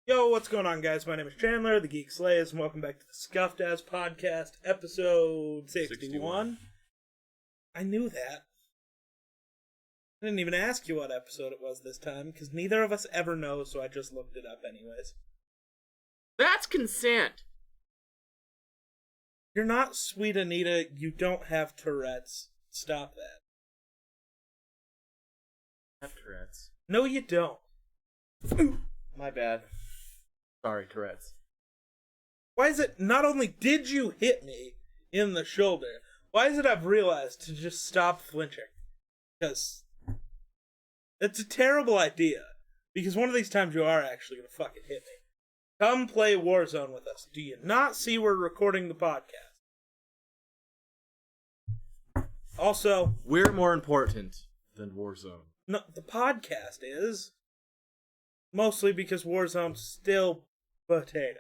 Yo, what's going on, guys? My name is Chandler, the Geek Slayers, and welcome back to the Scuffed Ass Podcast, episode 61. I knew that. I didn't even ask you what episode it was this time, because neither of us ever know, so I just looked it up anyways. That's consent. You're not sweet, Anita. You don't have Tourette's. Stop that. I have Tourette's. No, you don't. My bad. Sorry, Tourette's. Why is it, not only did you hit me in the shoulder, why is it I've realized to just stop flinching? Because it's a terrible idea. Because one of these times you are actually going to fucking hit me. Come play Warzone with us. Do you not see we're recording the podcast? Also, We're more important than Warzone. no, the podcast is. Mostly because Warzone's still potato.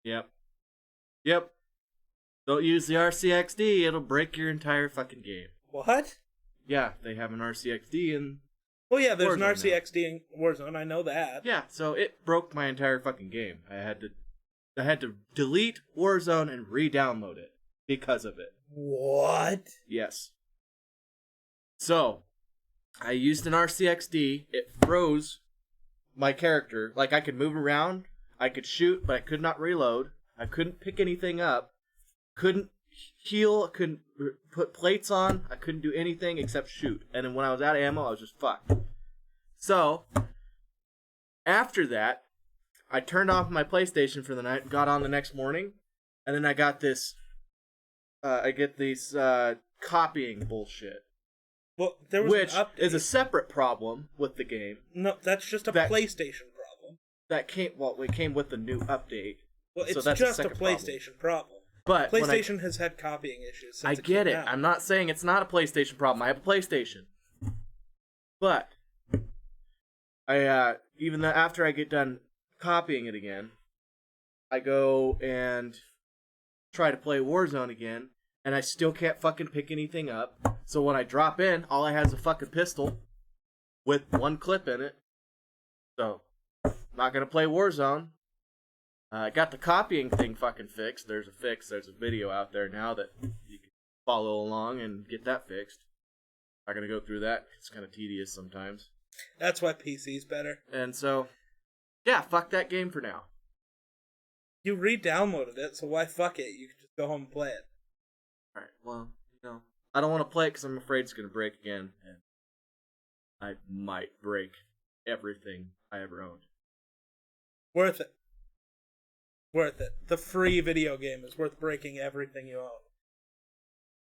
Yep. Don't use the RCXD, it'll break your entire fucking game. What? Yeah, they have an RCXD in... Well, yeah, there's Warzone an RCXD in Warzone, I know that. Yeah, so it broke my entire fucking game. I had to delete Warzone and re-download it because of it. What? Yes. So, I used an RCXD, it froze my character. Like, I could move around, I could shoot, but I could not reload. I couldn't pick anything up, couldn't heal, I couldn't put plates on, I couldn't do anything except shoot. And then when I was out of ammo, I was just fucked. So, after that, I turned off my PlayStation for the night, got on the next morning, and then I got this, copying bullshit. Well, there was Which an update. is a separate problem with the game. No, that's just a that- PlayStation problem. It came with the new update. Well, so it's that's just a second PlayStation problem. But when PlayStation has had copying issues since I it get came it. out. I'm not saying it's not a PlayStation problem. I have a PlayStation. But after I get done copying it again, I go and try to play Warzone again, and I still can't fucking pick anything up. So when I drop in, all I have is a fucking pistol with one clip in it. So, not gonna play Warzone. I got the copying thing fucking fixed. There's a video out there now that you can follow along and get that fixed. Not gonna go through that. It's kind of tedious sometimes. That's why PC's better. And so, yeah, fuck that game for now. You re-downloaded it, so why fuck it? You can just go home and play it. Alright, well, I don't want to play it because I'm afraid it's gonna break again. And I might break everything I ever owned. Worth it. Worth it. The free video game is worth breaking everything you own.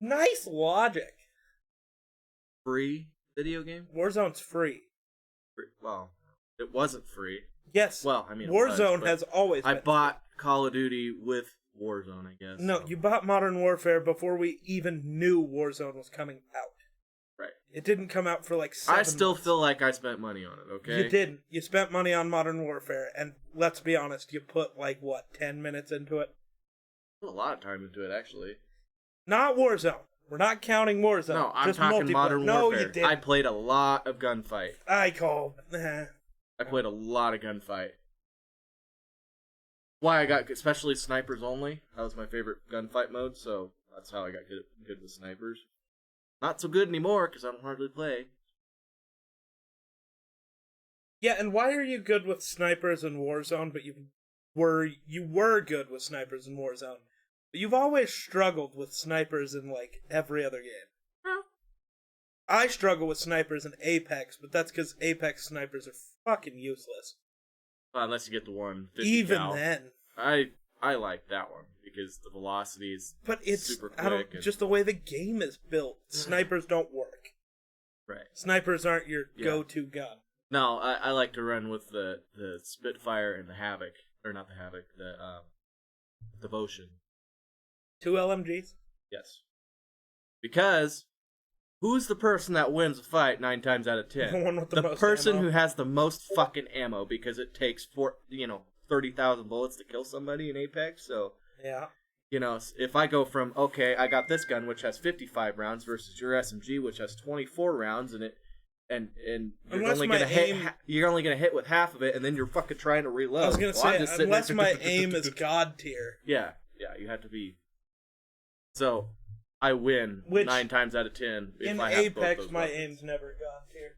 Nice logic. Free video game? Warzone's free. Well, it wasn't free. Yes. Well, I mean, Warzone has always been I bought Call of Duty with Warzone, I guess. No, so. you bought Modern Warfare before we even knew Warzone was coming out. Right. It didn't come out for like 7 I still months. feel like I spent money on it, okay? You didn't. You spent money on Modern Warfare, and let's be honest, you put 10 minutes into it? I put a lot of time into it, actually. Not Warzone. We're not counting Warzone. No, I'm just talking multiplayer. Modern No, Warfare. you didn't. I played a lot of gunfight. I called. I played a lot of gunfight. Why I got, especially snipers only. That was my favorite gunfight mode, so that's how I got good with snipers. Not so good anymore, because I don't hardly play. Yeah, and why are you good with snipers in Warzone, but you were good with snipers in Warzone, but you've always struggled with snipers in, every other game? Well, I struggle with snipers in Apex, but that's because Apex snipers are fucking useless. unless you get the one. Even cal. then. I like that one, because the velocity is But it's super quick. just the way the game is built. Snipers don't work. Right. Snipers aren't your go-to gun. No, I like to run with the Spitfire and the Havoc. Or not the Havoc, the Devotion. 2 LMGs? Yes. Because who's the person that wins a fight 9 times out of 10? The one with the most person ammo. who has the most fucking ammo, because it takes 30,000 bullets to kill somebody in Apex. So Yeah. if I go from, okay, I got this gun which has 55 rounds versus your SMG which has 24 rounds, and and you're Unless only my gonna aim- hit. You're only gonna hit with half of it, and then you're fucking trying to reload. I was gonna Well, I'm say, just sitting unless there- my aim is god tier. Yeah, you have to be. So, I win Which, 9 times out of 10 if In I have both Apex, those my weapons. aim's never god tier.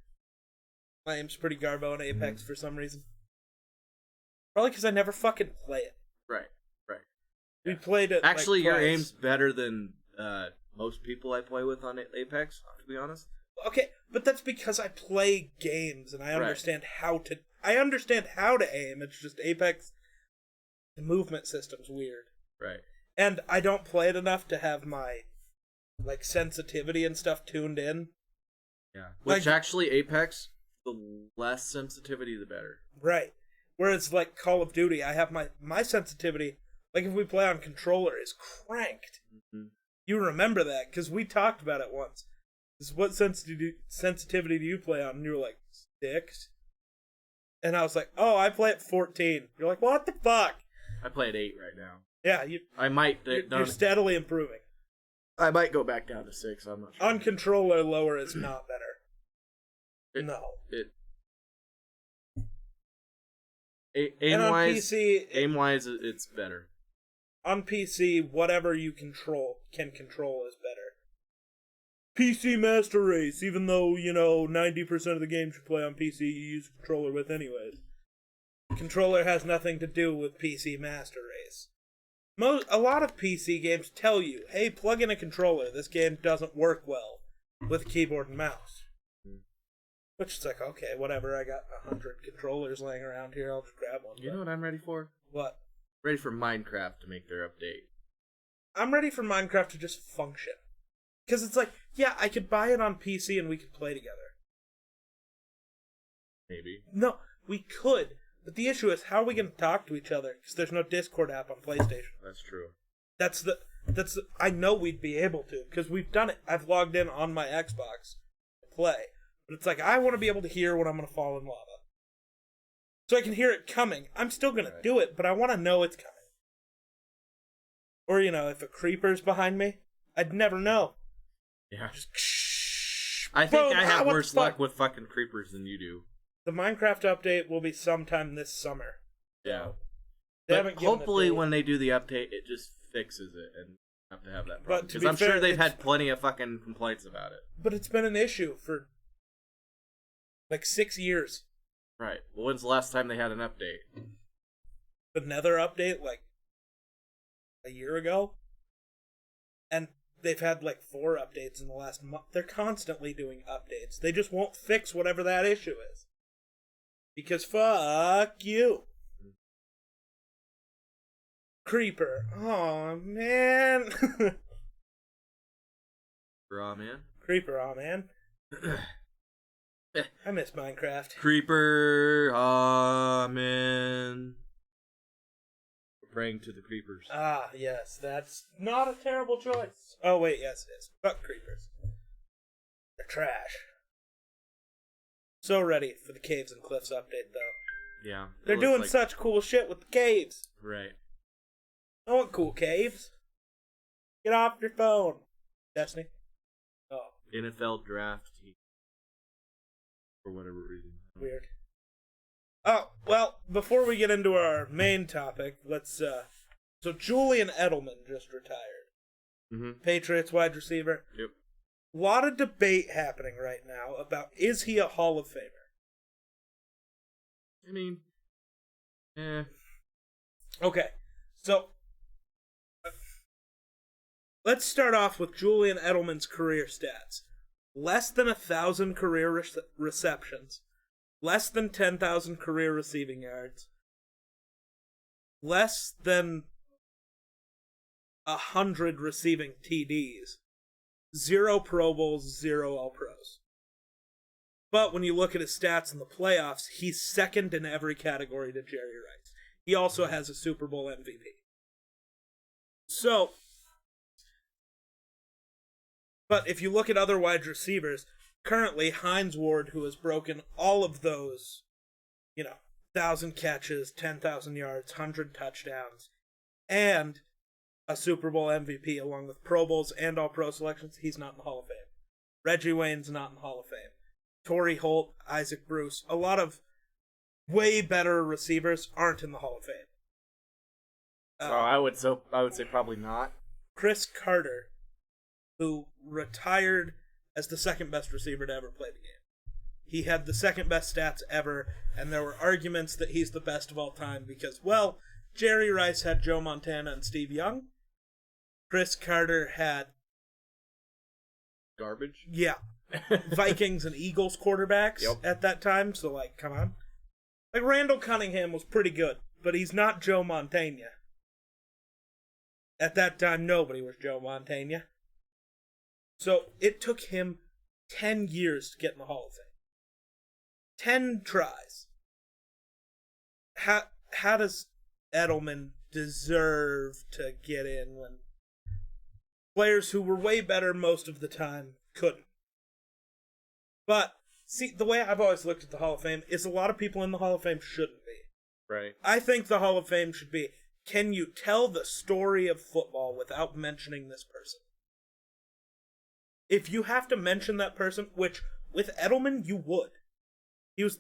My aim's pretty garbo in Apex for some reason. Probably because I never fucking play it. Right. We played it. Actually, like, your twice. aim's better than most people I play with on Apex, to be honest. Okay, but that's because I play games and I Right. understand how to. I understand how to aim. It's just Apex. The movement system's weird, Right. and I don't play it enough to have my like sensitivity and stuff tuned in. Yeah. Which Like- actually, Apex, the less sensitivity, the better. Right. Whereas like Call of Duty, I have my sensitivity. Like if we play on controller, is cranked. Mm-hmm. You remember that because we talked about it once. Is what sensitivity do you play on? And you were like 6, and I was like, oh, I play at 14. You're like, what the fuck? I play at 8 right now. Yeah, I might. you're steadily improving. I might go back down to 6. I'm not sure. On controller, lower is not better. No. Aim And on wise, PC, it's better. on PC, whatever you can control is better. PC Master Race, even though, 90% of the games you play on PC you use a controller with anyways. Controller has nothing to do with PC Master Race. A lot of PC games tell you, hey, plug in a controller, this game doesn't work well with keyboard and mouse. Which is like, okay, whatever, I got 100 controllers laying around here, I'll just grab one. You know what I'm ready for? What? Ready for Minecraft to make their update. I'm ready for Minecraft to just function. Because it's like, yeah, I could buy it on PC and we could play together. Maybe. No, we could. But the issue is, how are we going to talk to each other? Because there's no Discord app on PlayStation. That's true. I know we'd be able to, because we've done it. I've logged in on my Xbox to play. But it's like, I want to be able to hear when I'm going to fall in lava. So I can hear it coming. I'm still going to do it, but I want to know it's coming. Or, if a creeper's behind me, I'd never know. Yeah. Just I think boom, I have what worse the fuck? luck with fucking creepers than you do. The Minecraft update will be sometime this summer. Yeah. They But haven't given a hopefully date. when they do the update, it just fixes it and have to have that But problem. to Because be I'm fair, sure they've it's- had plenty of fucking complaints about it. But it's been an issue for like 6 years. Right. Well, when's the last time they had an update? The Nether update, like a year ago. And they've had like 4 updates in the last month. They're constantly doing updates. They just won't fix whatever that issue is. Because fuck you. Creeper. Oh man. Raw man. Creeper, oh man. I miss Minecraft. Creeper. Amen. We're praying to the creepers. Ah, yes, that's not a terrible choice. Oh, wait, yes, it is. Fuck creepers. They're trash. So ready for the Caves and Cliffs update, though. Yeah. it They're looks doing like- such cool shit with the caves. Right. I want cool caves. Get off your phone. Destiny. Oh, NFL draft team. For whatever reason. weird. Oh, well, before we get into our main topic, let's, so Julian Edelman just retired. Mm-hmm. Patriots wide receiver. Yep. A lot of debate happening right now about, is he a Hall of Famer? I mean, Okay, so let's start off with Julian Edelman's career stats. Less than 1,000 career receptions. Less than 10,000 career receiving yards. Less than 100 receiving TDs. 0 Pro Bowls, 0 All-Pros. But when you look at his stats in the playoffs, he's second in every category to Jerry Rice. He also has a Super Bowl MVP. So, but if you look at other wide receivers, currently Hines Ward, who has broken all of those, 1,000 catches, 10,000 yards, 100 touchdowns, and a Super Bowl MVP along with Pro Bowls and All-Pro selections, he's not in the Hall of Fame. Reggie Wayne's not in the Hall of Fame. Torrey Holt, Isaac Bruce, a lot of way better receivers aren't in the Hall of Fame. I would say probably not. Chris Carter, who retired as the second best receiver to ever play the game. He had the second best stats ever, and there were arguments that he's the best of all time because, well, Jerry Rice had Joe Montana and Steve Young. Chris Carter had... Garbage? Yeah. Vikings and Eagles quarterbacks Yep. at that time, so, like, come on. Like, Randall Cunningham was pretty good, but he's not Joe Montana. At that time, nobody was Joe Montana. So, it took him 10 years to get in the Hall of Fame. 10 tries. How does Edelman deserve to get in when players who were way better most of the time couldn't? But, see, the way I've always looked at the Hall of Fame is a lot of people in the Hall of Fame shouldn't be. Right. I think the Hall of Fame should be, can you tell the story of football without mentioning this person? If you have to mention that person, which with Edelman you would. He was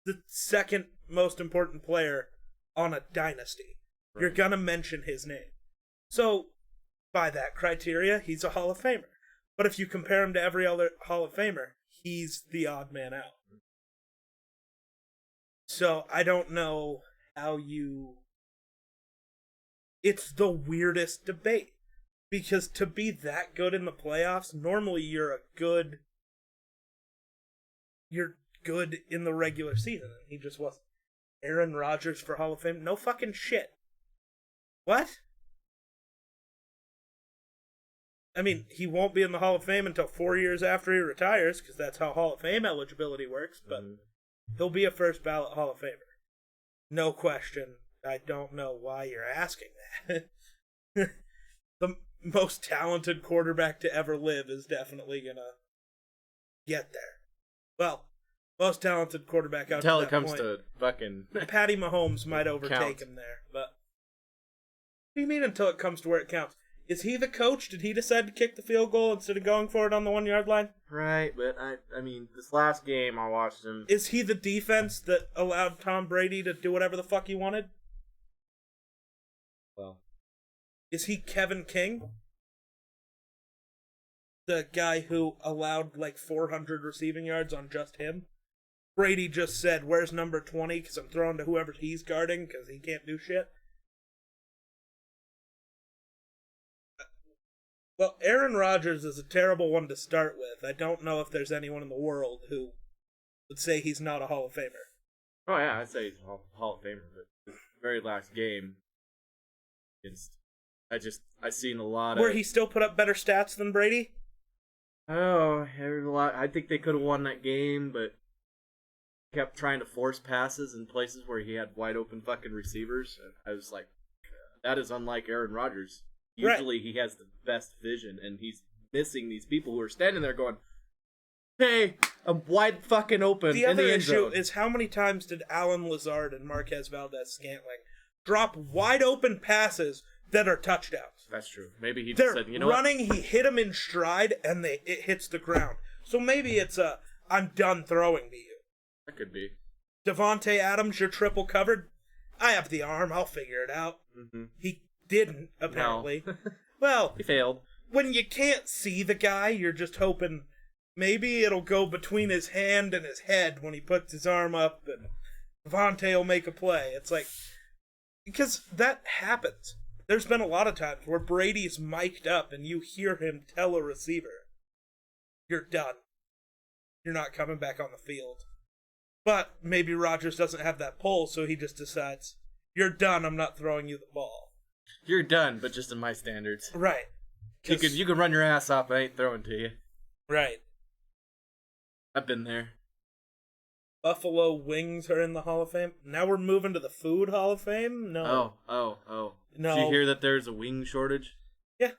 the second most important player on a dynasty. Right. You're gonna mention his name. So, by that criteria, he's a Hall of Famer. But if you compare him to every other Hall of Famer, he's the odd man out. So, I don't know how you... It's the weirdest debate. Because to be that good in the playoffs, normally you're good in the regular season. He just wasn't. Aaron Rodgers for Hall of Fame? No fucking shit. What? I mean, he won't be in the Hall of Fame until 4 years after he retires, because that's how Hall of Fame eligibility works, but he'll be a first ballot Hall of Famer. No question. I don't know why you're asking that. The most talented quarterback to ever live is definitely gonna get there. Well, most talented quarterback out until to it that comes point. to fucking Patty Mahomes might overtake him there, but what do you mean until it comes to where it counts? Is he the coach? Did he decide to kick the field goal instead of going for it on the 1 yard line? Right, but I mean, this last game I watched him. Is he the defense that allowed Tom Brady to do whatever the fuck he wanted? Well, is he Kevin King? The guy who allowed like 400 receiving yards on just him? Brady just said, where's number 20? Because I'm throwing to whoever he's guarding because he can't do shit. Well, Aaron Rodgers is a terrible one to start with. I don't know if there's anyone in the world who would say he's not a Hall of Famer. Oh yeah, I'd say he's a Hall of Famer, but the very last game, I seen a lot where of... he still put up better stats than Brady? Oh, there's a lot. I think they could have won that game, but kept trying to force passes in places where he had wide open fucking receivers. And I was like, that is unlike Aaron Rodgers. Usually he has the best vision, and he's missing these people who are standing there going, hey, I'm wide fucking open in the end zone. The other issue is how many times did Alan Lazard and Marquez Valdez-Scantling drop wide open passes that are touchdowns? That's true. Maybe he just They're said, you know running, what? He hit them in stride, and it hits the ground. So maybe it's I'm done throwing to you. That could be. Devontae Adams, you're triple covered. I have the arm. I'll figure it out. Mm-hmm. He didn't, apparently. No. Well, he failed. When you can't see the guy, you're just hoping maybe it'll go between his hand and his head when he puts his arm up, and Devontae will make a play. It's like, because that happens. There's been a lot of times where Brady's mic'd up and you hear him tell a receiver, you're done. You're not coming back on the field. But maybe Rodgers doesn't have that pull, so he just decides, you're done, I'm not throwing you the ball. You're done, but just in my standards. Right. You could run your ass off, I ain't throwing to you. Right. I've been there. Buffalo wings are in the Hall of Fame. Now we're moving to the Food Hall of Fame? No. Oh. No. Did you hear that there's a wing shortage? Yeah.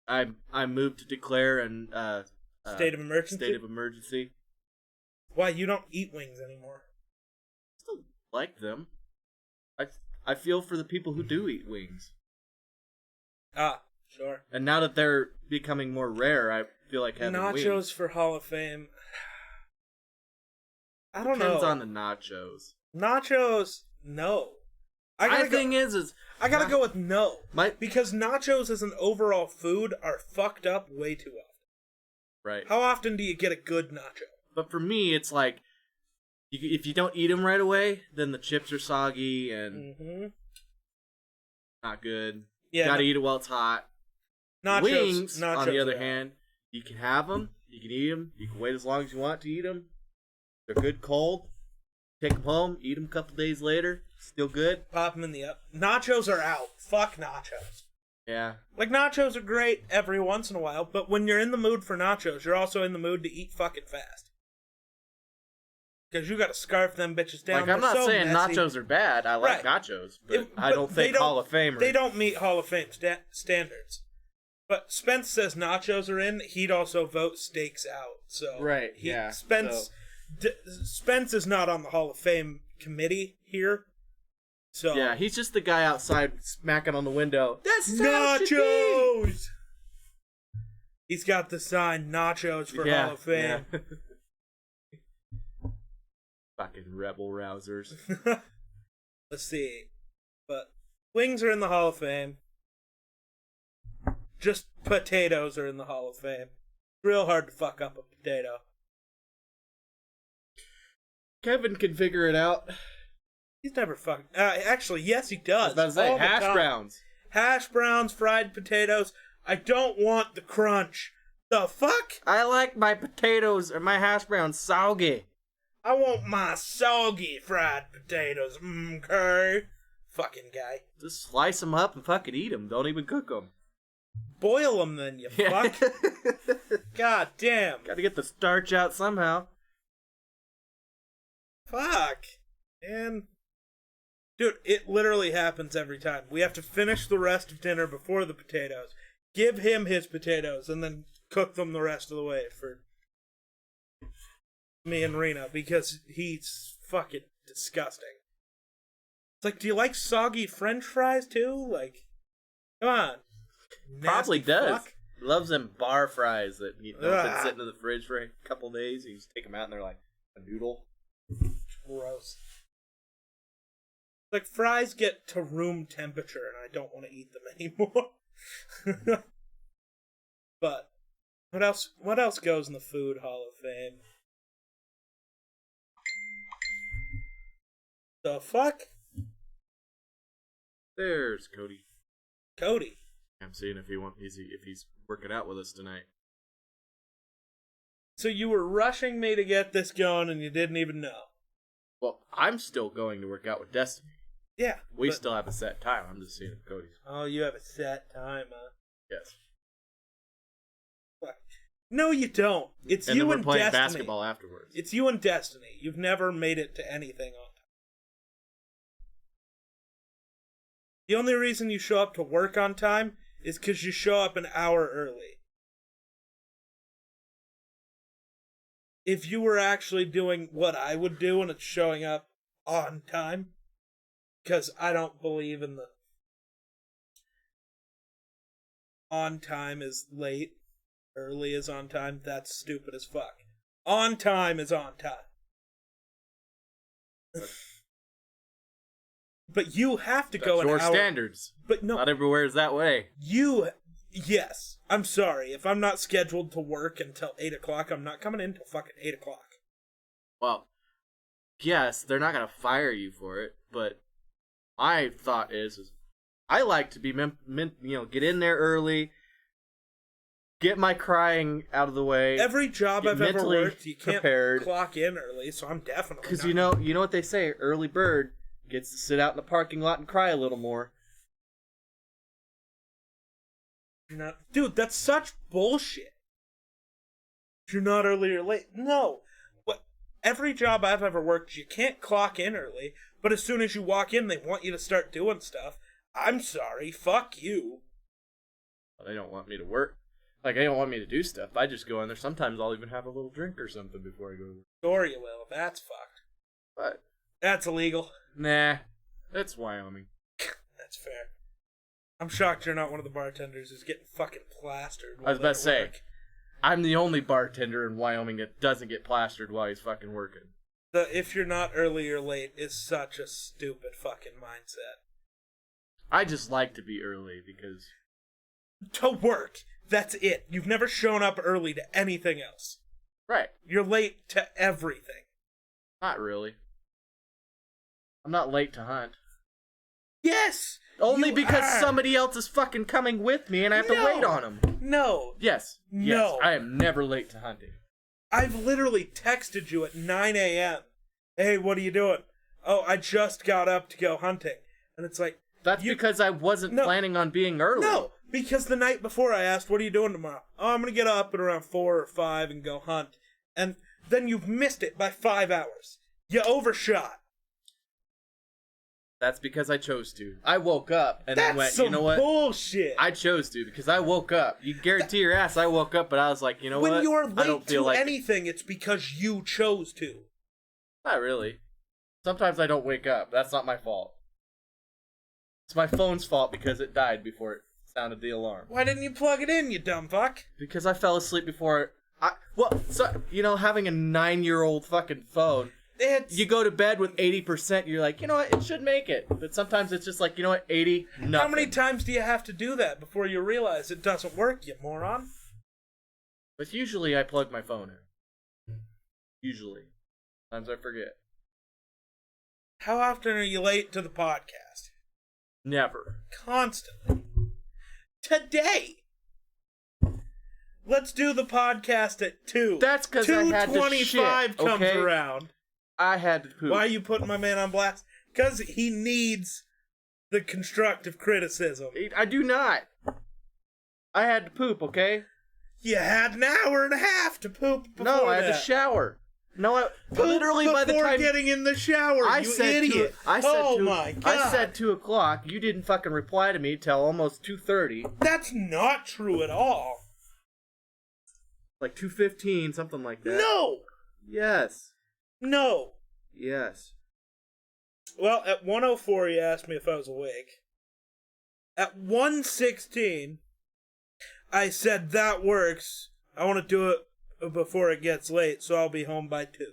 I moved to declare an state of emergency. State of emergency. Why, you don't eat wings anymore? I still like them. I feel for the people who do eat wings. Ah, sure. And now that they're becoming more rare, I feel like having nachos wings. for Hall of Fame. I don't Depends know. on the nachos. Nachos, no. I I gotta Nah. go with no. My Because nachos as an overall food are fucked up way too often. right. How often do you get a good nacho? But for me, it's like if you don't eat them right away, then the chips are soggy and Mm-hmm. not good. Yeah, Gotta eat it while it's hot. nachos, Wings, nachos on the other are- hand, you can have them, you can eat them, you can wait as long as you want to eat them. They're good cold. Take them home, eat them a couple days later, still good. Pop them in the up. Nachos are out. Fuck nachos. Yeah. Like, nachos are great every once in a while, but when you're in the mood for nachos, you're also in the mood to eat fucking fast. Because you gotta scarf them bitches down. Like, I'm They're not so saying messy. nachos are bad. I like Right. nachos, but I But don't they think Hall of Fame. They don't meet Hall of Fame standards. But Spence says nachos are in. He'd also vote steaks out. So Right, yeah, Spence Spence is not on the Hall of Fame committee here. So Yeah, he's just the guy outside smacking on the window. That's how it should be! nachos. He's got the sign nachos for Hall of Fame. yeah. Fucking rebel rousers. Let's see. But wings are in the Hall of Fame. Just potatoes are in the Hall of Fame. Real hard to fuck up a potato. Kevin can figure it out. He's never fucking... actually, yes, he I does. was about to say, all the hash time. browns. Hash browns, fried potatoes. I don't want the crunch. The fuck? I like my potatoes or my hash browns soggy. I want my soggy fried potatoes. Okay. Fucking guy. Just slice them up and fucking eat them. Don't even cook them. Boil them then, you fuck. God damn. Gotta get the starch out somehow. Fuck. Man. Dude, it literally happens every time. We have to finish the rest of dinner before the potatoes. Give him his potatoes and then cook them the rest of the way for me and Rena because he's fucking disgusting. It's like, do you like soggy french fries too? Like, come on. Probably Nasty does. fuck. Loves them bar fries that have been Ugh. sitting in the fridge for a couple days. You just take them out and they're like a noodle. Gross. Like, fries get to room temperature and I don't want to eat them anymore. But what else goes in the Food Hall of Fame? The fuck? There's Cody. Cody. I'm seeing if he's working out with us tonight. So you were rushing me to get this going and you didn't even know. Well, I'm still going to work out with Destiny. Yeah. We but- still have a set time. I'm just seeing if Cody's. Oh, you have a set time, huh? Yes. Fuck. No, you don't. It's And you then we're and playing Destiny. basketball afterwards. It's you and Destiny. You've never made it to anything on time. The only reason you show up to work on time is because you show up an hour early. If you were actually doing what I would do and it's showing up on time, because I don't believe in the on time is late, early is on time, that's stupid as fuck. On time is on time. But you have to go That's an your hour. standards. But no, Not everywhere is that way. yes. I'm sorry. If I'm not scheduled to work until 8 o'clock, I'm not coming in till fucking 8 o'clock. Well, yes, they're not gonna fire you for it, but my thought is I like to be get in there early, get my crying out of the way. Every job Get I've ever mentally worked, you can't prepared. clock in early, so I'm definitely Because not. you know what they say, early bird gets to sit out in the parking lot and cry a little more. You're not, dude, that's such bullshit. You're not early or late. No. Every job I've ever worked, you can't clock in early, but as soon as you walk in, they want you to start doing stuff. I'm sorry, fuck you. Well, they don't want me to work. Like, they don't want me to do stuff. I just go in there. Sometimes I'll even have a little drink or something before I go to work. Sure you will. That's fucked. But, That's illegal. nah, it's Wyoming. That's fair. I'm shocked you're not one of the bartenders who's getting fucking plastered. I was about to say, work. I'm the only bartender in Wyoming that doesn't get plastered while he's fucking working. The if you're not early, you're late is such a stupid fucking mindset. I just like to be early because... To work. That's it. You've never shown up early to anything else. Right. You're late to everything. Not really. I'm not late to hunt. Yes! Only you because are. somebody else is fucking coming with me and I have to wait on them. No. Yes. No. Yes. I am never late to hunting. I've literally texted you at 9 a.m. Hey, what are you doing? Oh, I just got up to go hunting. And it's like... That's because I wasn't planning on being early. No, because the night before I asked, what are you doing tomorrow? Oh, I'm going to get up at around 4 or 5 and go hunt. And then you've missed it by 5 hours. You overshot. That's because I chose to. I woke up and then went, you know what? Bullshit. I chose to because I woke up. You guarantee your ass I woke up, but I was like, you know what? When you're I don't late feel to like anything, it's because you chose to. Not really. Sometimes I don't wake up. That's not my fault. It's my phone's fault because it died before it sounded the alarm. Why didn't you plug it in, you dumb fuck? Because I fell asleep before having a 9-year-old fucking phone. You go to bed with 80%, you're like, you know what, it should make it. But sometimes it's just like, you know what, 80, nothing. How many times do you have to do that before you realize it doesn't work, you moron? But usually I plug my phone in. Usually. Sometimes I forget. How often are you late to the podcast? Never. Constantly. Today! Let's do the podcast at 2. That's because I had to shit, 2:25 comes okay? around. I had to poop. Why are you putting my man on blast? Because he needs the constructive criticism. I do not. I had to poop, okay? You had an hour and a half to poop before No, I had that. to shower. No, Poop literally by the time getting in the shower, you idiot. My God. I said 2 o'clock. You didn't fucking reply to me till almost 2:30. That's not true at all. Like 2:15, something like that. No! Yes. No. Yes. Well, at 1:04, you asked me if I was awake. At 1:16, I said, that works. I want to do it before it gets late, so I'll be home by 2.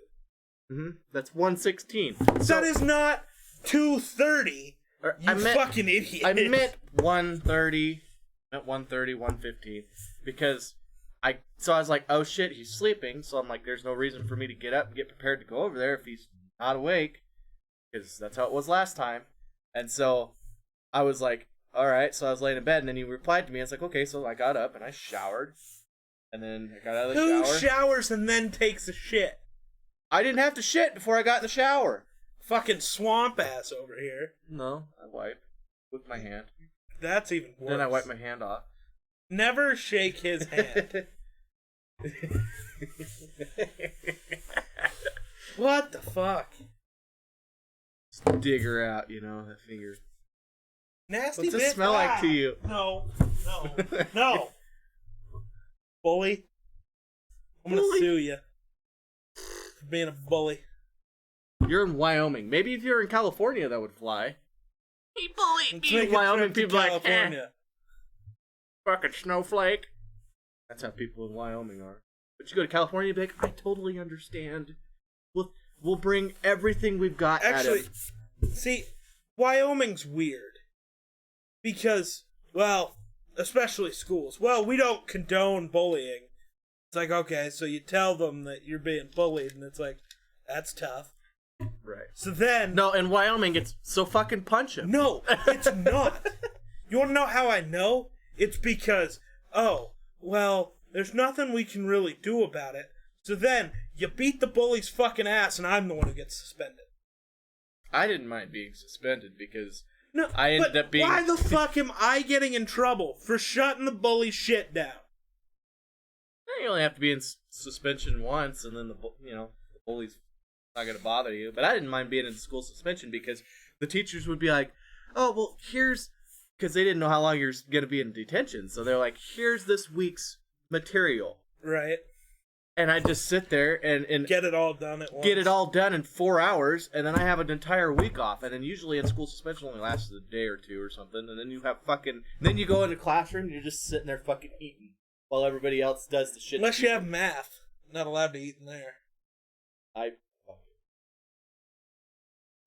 Mm-hmm. That's 1:16. That is not 2:30. Fucking idiot. I meant 1:30. At 1:30, 1:15. Because I was like, oh shit, he's sleeping. So I'm like, there's no reason for me to get up and get prepared to go over there if he's not awake. Because that's how it was last time. And so I was like, alright. So I was laying in bed and then he replied to me. I was like, okay. So I got up and I showered. And then I got out of the shower. Who showers and then takes a shit? I didn't have to shit before I got in the shower. Fucking swamp ass over here. No, I wipe with my hand. That's even worse. Then I wipe my hand off. Never shake his hand. What the fuck? Just dig her out, you know, that finger. Nasty What's bit. it smell like to you? No. No. Bully. I'm gonna sue you for being a bully. You're in Wyoming. Maybe if you're in California, that would fly. He bullied me. Take a Wyoming trip to people like, California. fucking snowflake. That's how people in Wyoming are. But you go to California, you'd be like, I totally understand. We'll bring everything we've got at Actually, him. see, Wyoming's weird. Because, well, especially schools. Well, we don't condone bullying. It's like, okay, so you tell them that you're being bullied, and it's like, that's tough. Right. So then... No, in Wyoming, it's so fucking punch him. No, it's not. You want to know how I know? It's because, oh, well, there's nothing we can really do about it. So then, you beat the bully's fucking ass, and I'm the one who gets suspended. I didn't mind being suspended because No, I ended up being... Why the fuck am I getting in trouble for shutting the bully's shit down? You only have to be in suspension once, and then the bully's not going to bother you. But I didn't mind being in school suspension because the teachers would be like, oh, well, here's... Because they didn't know how long you're going to be in detention. So they're like, here's this week's material. Right. And I just sit there and get it all done at once. Get it all done in 4 hours, and then I have an entire week off. And then usually in school suspension only lasts a day or two or something. And then you have then you go in the classroom and you're just sitting there fucking eating while everybody else does the shit. Unless you have math. Not allowed to eat in there.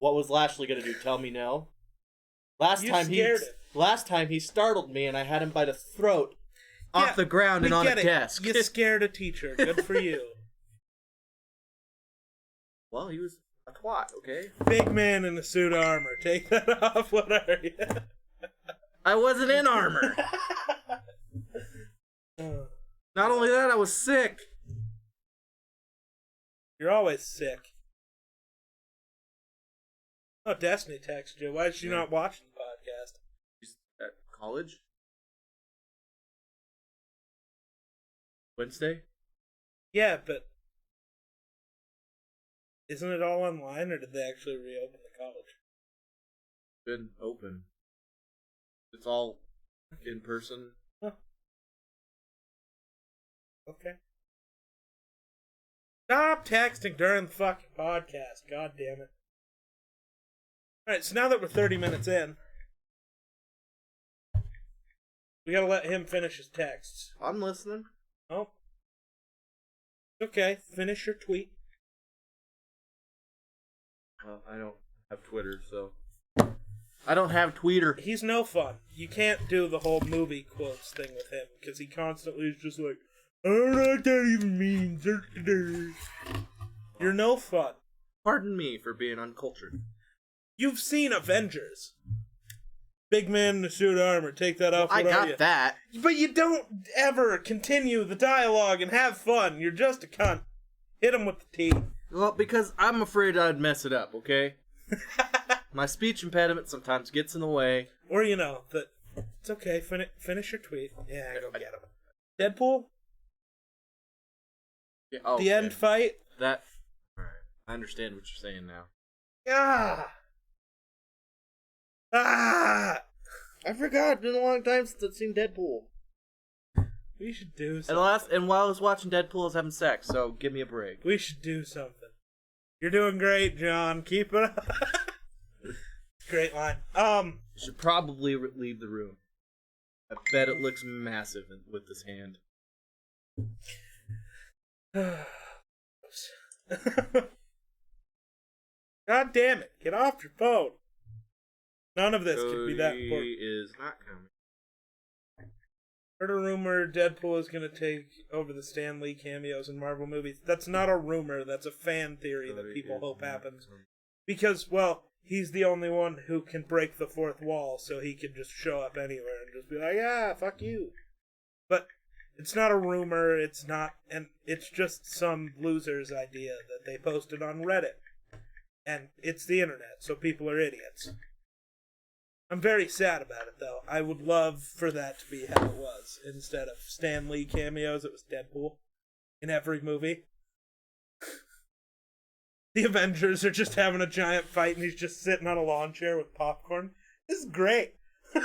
What was Lashley gonna do? Tell me no. Last You time scared him. Last time he startled me, and I had him by the throat, off the ground, and on a desk. You scared a teacher. Good for you. Well, he was a twat. Okay. Big man in a suit of armor. Take that off. What are you? I wasn't in armor. Not only that, I was sick. You're always sick. Oh, Destiny texted you. Why is she not watching the podcast? She's at college. Wednesday? Yeah, but isn't it all online, or did they actually reopen the college? Been open. It's all in person. Huh. Okay. Stop texting during the fucking podcast. God damn it. Alright, so now that we're 30 minutes in, we gotta let him finish his texts. I'm listening. Oh. Okay, finish your tweet. Well, I don't have Twitter, so... I don't have Tweeter. He's no fun. You can't do the whole movie quotes thing with him, because he constantly is just like, I don't know what that even means. You're no fun. Pardon me for being uncultured. You've seen Avengers. Big man in a suit of armor. Take that off. I got that. But you don't ever continue the dialogue and have fun. You're just a cunt. Hit him with the T. Well, because I'm afraid I'd mess it up, okay? My speech impediment sometimes gets in the way. Or, you know, it's okay. Finish your tweet. Yeah, go get him. Deadpool? Yeah, oh, the end fight? That... Alright. I understand what you're saying now. Ah! Ah! I forgot. It's been a long time since I've seen Deadpool. We should do something. And while I was watching Deadpool, I was having sex, so give me a break. We should do something. You're doing great, John. Keep it up. Great line. You should probably leave the room. I bet it looks massive with this hand. God damn it. Get off your phone. None of this could be that important. He is not coming. Heard a rumor Deadpool is going to take over the Stan Lee cameos in Marvel movies. That's not a rumor. That's a fan theory that people hope happens. Because, well, he's the only one who can break the fourth wall, so he can just show up anywhere and just be like, yeah, fuck you. But it's not a rumor. It's not, and it's just some loser's idea that they posted on Reddit. And it's the internet, so people are idiots. I'm very sad about it, though. I would love for that to be how it was. Instead of Stan Lee cameos, it was Deadpool in every movie. The Avengers are just having a giant fight, and he's just sitting on a lawn chair with popcorn. This is great. This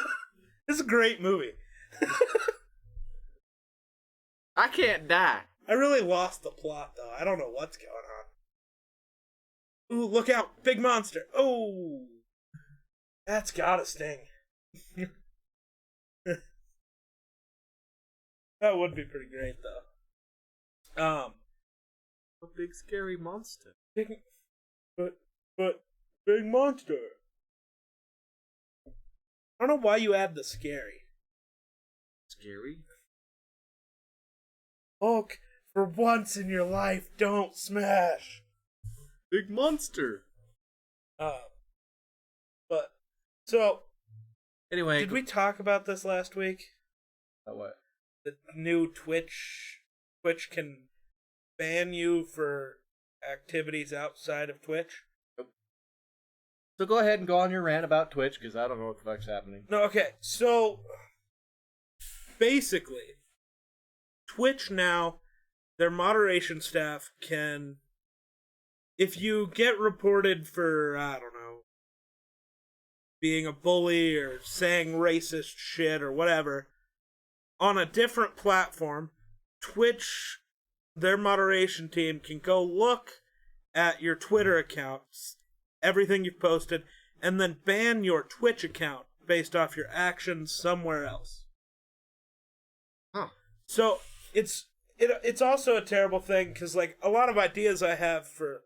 is a great movie. I can't die. I really lost the plot, though. I don't know what's going on. Ooh, look out. Big monster. Oh. That's gotta sting. That would be pretty great, though. A big scary monster. Big monster. I don't know why you add the scary. Scary? Hulk, for once in your life, don't smash. Big monster. But, so, anyway. did we talk about this last week? About what? The new Twitch can ban you for activities outside of Twitch? So go ahead and go on your rant about Twitch, because I don't know what the fuck's happening. No, okay, so, basically, Twitch now, their moderation staff can, if you get reported for, I don't know, being a bully or saying racist shit or whatever, on a different platform, Twitch, their moderation team can go look at your Twitter accounts, everything you've posted, and then ban your Twitch account based off your actions somewhere else. Huh. So, it's also a terrible thing, because, like, a lot of ideas I have for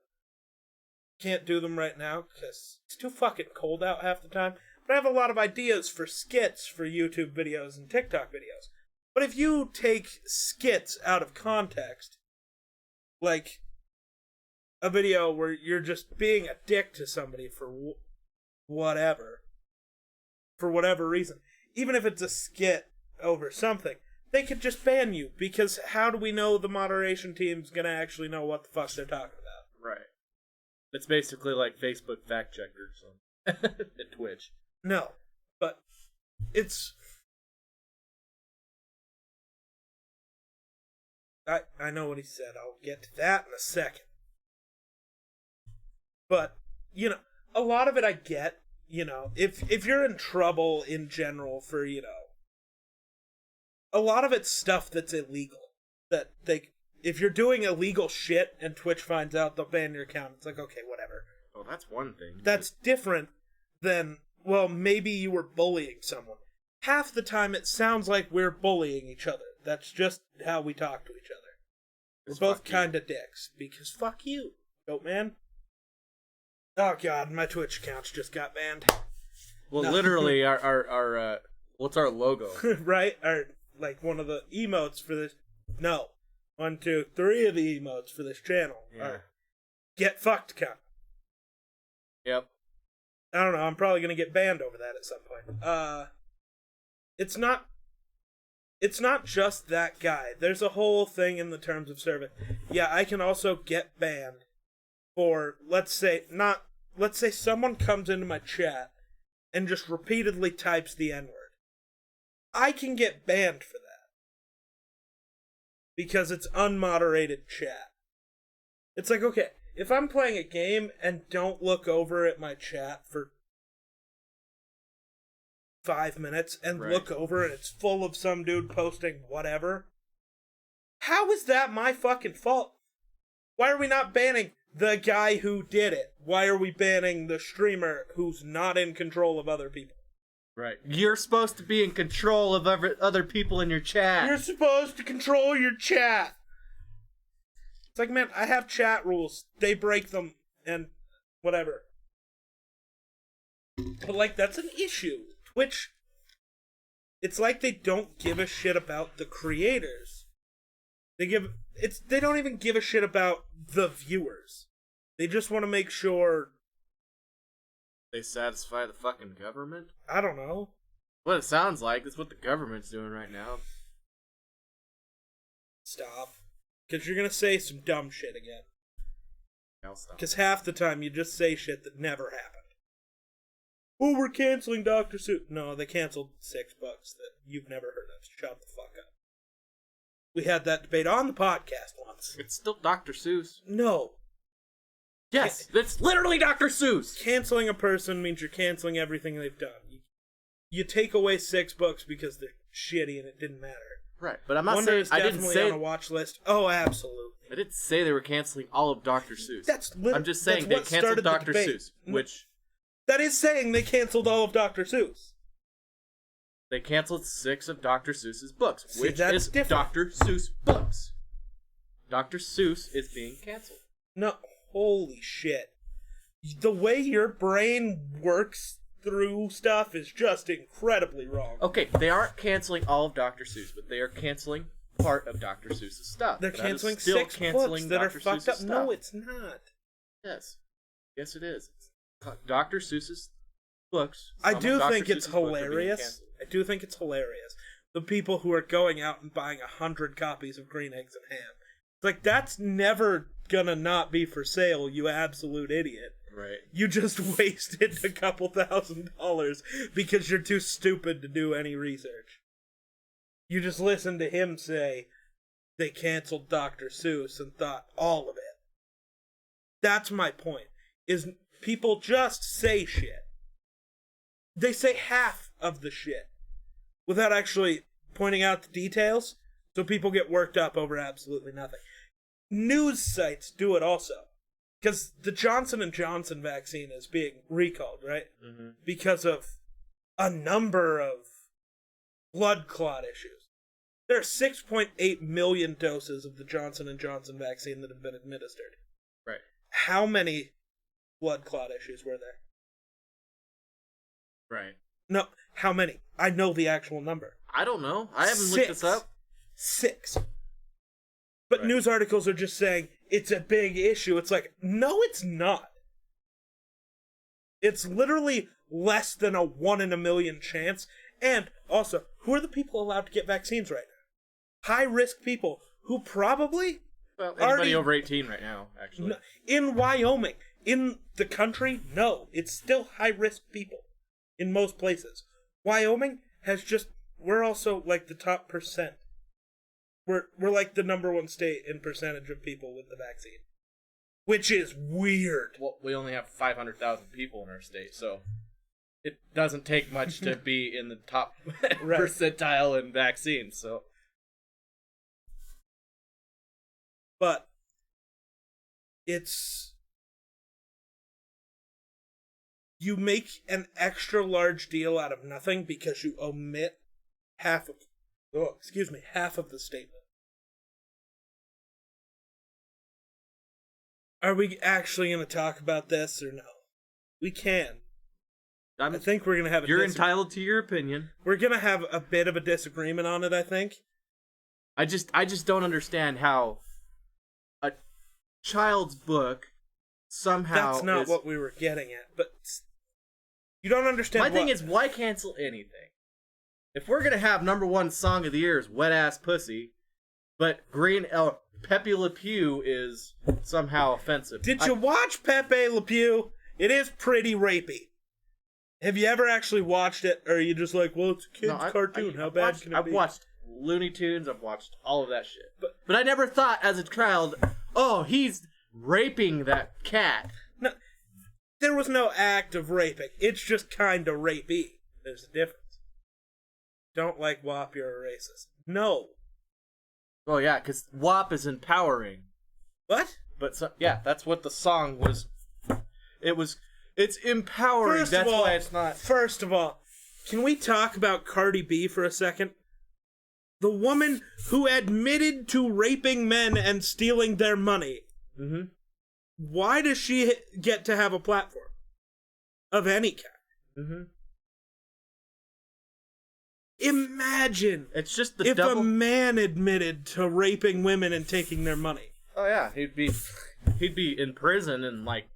can't do them right now because it's too fucking cold out half the time. But I have a lot of ideas for skits for YouTube videos and TikTok videos. But if you take skits out of context, like a video where you're just being a dick to somebody for whatever reason, even if it's a skit over something, they could just ban you, because how do we know the moderation team's gonna actually know what the fuck they're talking about? Right. It's basically like Facebook fact checkers at Twitch. No, but it's... I know what he said. I'll get to that in a second. But, you know, a lot of it I get, you know, if you're in trouble in general for, you know, a lot of it's stuff that's illegal. That if you're doing illegal shit and Twitch finds out, they'll ban your account. It's like, okay, whatever. Well, that's one thing. That's different than, well, maybe you were bullying someone. Half the time it sounds like we're bullying each other. That's just how we talk to each other. We're both kind of dicks, because fuck you, goat man. Oh god, my Twitch account just got banned. Well, no. Literally, our what's our logo? Right? Like one of the emotes for this. No. 1, 2, 3 of the emotes for this channel are get fucked account. Yep. I don't know, I'm probably gonna get banned over that at some point. It's not just that guy. There's a whole thing in the terms of service. Yeah, I can also get banned for, let's say someone comes into my chat and just repeatedly types the N-word. I can get banned for that. Because it's unmoderated chat. It's like, okay, if I'm playing a game and don't look over at my chat for 5 minutes and look over and it's full of some dude posting whatever, how is that my fucking fault? Why are we not banning the guy who did it? Why are we banning the streamer who's not in control of other people? Right. You're supposed to be in control of other people in your chat. You're supposed to control your chat. It's like, man, I have chat rules. They break them and whatever. But, like, that's an issue. Twitch, it's like they don't give a shit about the creators. They don't even give a shit about the viewers. They just want to make sure they satisfy the fucking government? I don't know. What it sounds like. That's what the government's doing right now. Stop. Because you're going to say some dumb shit again. I'll stop. Because half the time you just say shit that never happened. Oh, we're canceling Dr. Seuss. No, they canceled 6 books that you've never heard of. Shut the fuck up. We had that debate on the podcast once. It's still Dr. Seuss. No. Yes, it's literally Dr. Seuss. Canceling a person means you're canceling everything they've done. You take away 6 books because they're shitty and it didn't matter. Right, but I'm not saying I didn't say on a watch list. Oh, absolutely. I didn't say they were canceling all of Dr. Seuss. I'm just saying they canceled Dr. Seuss, which that is saying they canceled all of Dr. Seuss. They canceled 6 of Dr. Seuss's books, See, which is different. Dr. Seuss books. Dr. Seuss is being canceled. No, holy shit. The way your brain works through stuff is just incredibly wrong. Okay, they aren't canceling all of Dr. Seuss, but they are canceling part of Dr. Seuss's stuff. They're canceling 6 books that are fucked up. No, it's not. Yes. Yes, it is. Dr. Seuss's books. I do think it's hilarious. I do think it's hilarious. The people who are going out and buying 100 copies of Green Eggs and Ham. It's like, that's never gonna not be for sale, you absolute idiot. Right. You just wasted a couple $1,000 because you're too stupid to do any research. You just listened to him say they canceled Dr. Seuss and thought all of it. That's my point. Is people just say shit. They say half of the shit without actually pointing out the details, so people get worked up over absolutely nothing. News sites do it also. Because the Johnson & Johnson vaccine is being recalled, right? Mm-hmm. Because of a number of blood clot issues. There are 6.8 million doses of the Johnson & Johnson vaccine that have been administered. Right. How many blood clot issues were there? Right. No, how many? I know the actual number. I don't know. I haven't looked this up. 6. But Right. news articles are just saying it's a big issue. It's like, no, it's not. It's literally less than a 1 in a million chance. And also, who are the people allowed to get vaccines right now? High-risk people who probably... Well, anybody over 18 right now, actually. No, in Wyoming, in the country, no. It's still high-risk people in most places. Wyoming has just... We're also like the top percent. We're like the number 1 state in percentage of people with the vaccine. Which is weird. Well, we only have 500,000 people in our state, so it doesn't take much to be in the top percentile in vaccines, so... But it's... You make an extra large deal out of nothing because you omit half of the statement. Are we actually going to talk about this or no? We can. I think we're going to have You're entitled to your opinion. We're going to have a bit of a disagreement on it, I think. I just don't understand how a child's book somehow That's not what we were getting at, but you don't understand. My thing is, why cancel anything? If we're gonna have number 1 song of the year is "Wet Ass Pussy," but Pepe Le Pew is somehow offensive. Did you watch Pepe Le Pew? It is pretty rapey. Have you ever actually watched it, or are you just like, well, it's a kid's cartoon, how bad can it be? I've watched Looney Tunes, I've watched all of that shit. But I never thought as a child, oh, he's raping that cat. No, there was no act of raping. It's just kind of rapey. There's a difference. Don't like WAP, you're a racist. No. Oh, yeah, because WAP is empowering. What? But, yeah, that's what the song was. It's empowering. That's why it's not. First of all, can we talk about Cardi B for a second? The woman who admitted to raping men and stealing their money. Mm-hmm. Why does she get to have a platform? Of any kind. Mm-hmm. Imagine it's just the if a man admitted to raping women and taking their money. Oh yeah, he'd be in prison in like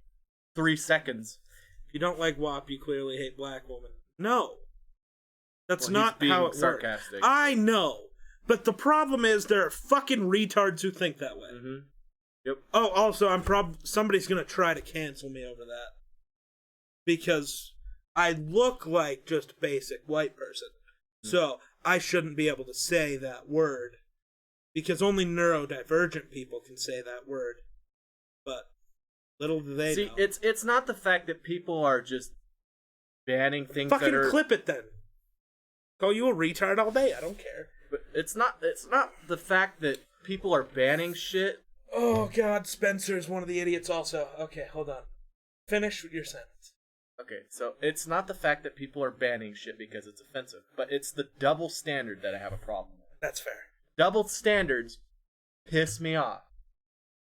3 seconds. If you don't like WAP, you clearly hate black women. No. That's well, not how it sarcastic. works. I know. But the problem is there are fucking retards who think that way. Mm-hmm. Yep. Oh, also, somebody's gonna try to cancel me over that. Because I look like just a basic white person. So, I shouldn't be able to say that word. Because only neurodivergent people can say that word. But, little do they know. It's not the fact that people are just banning things fucking that are... clip it then. Call you a retard all day, I don't care. But it's not the fact that people are banning shit. Oh god, Spencer's one of the idiots also. Okay, hold on. Finish your sentence. Okay, so it's not the fact that people are banning shit because it's offensive, but it's the double standard that I have a problem with. That's fair. Double standards piss me off.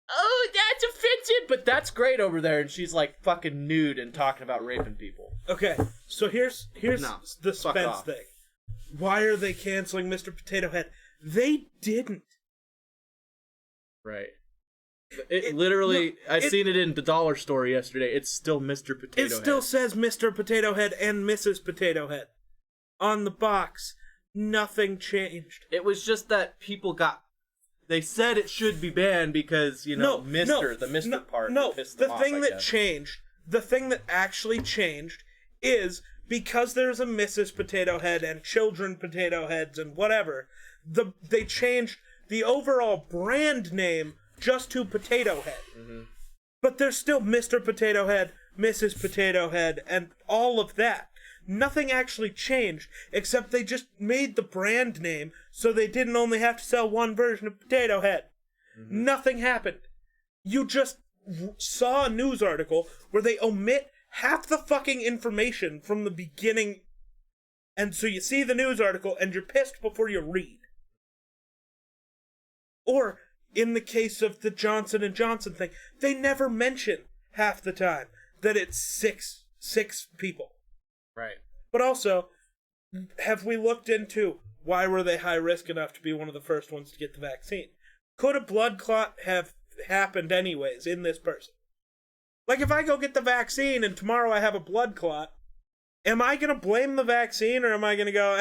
Oh, that's offensive, but that's great over there, and she's like fucking nude and talking about raping people. Okay, so here's the Spence thing. Why are they canceling Mr. Potato Head? They didn't. Right. It literally, I seen it in the dollar store yesterday. It's still Mr. Potato Head. It still says Mr. Potato Head and Mrs. Potato Head on the box. Nothing changed. It was just that people they said it should be banned because, the Mr. part. No, pissed the them thing off, that changed, the thing that actually changed is because there's a Mrs. Potato Head and children potato heads and whatever, they changed the overall brand name just to Potato Head. Mm-hmm. But there's still Mr. Potato Head, Mrs. Potato Head, and all of that. Nothing actually changed, except they just made the brand name so they didn't only have to sell one version of Potato Head. Mm-hmm. Nothing happened. You just saw a news article where they omit half the fucking information from the beginning, and so you see the news article and you're pissed before you read. Or, in the case of the Johnson & Johnson thing, they never mention half the time. that it's six people. Right. But also, have we looked into why were they high risk enough to be one of the first ones to get the vaccine? Could a blood clot have happened anyways in this person? Like, if I go get the vaccine and tomorrow I have a blood clot, am I going to blame the vaccine, or am I going to go,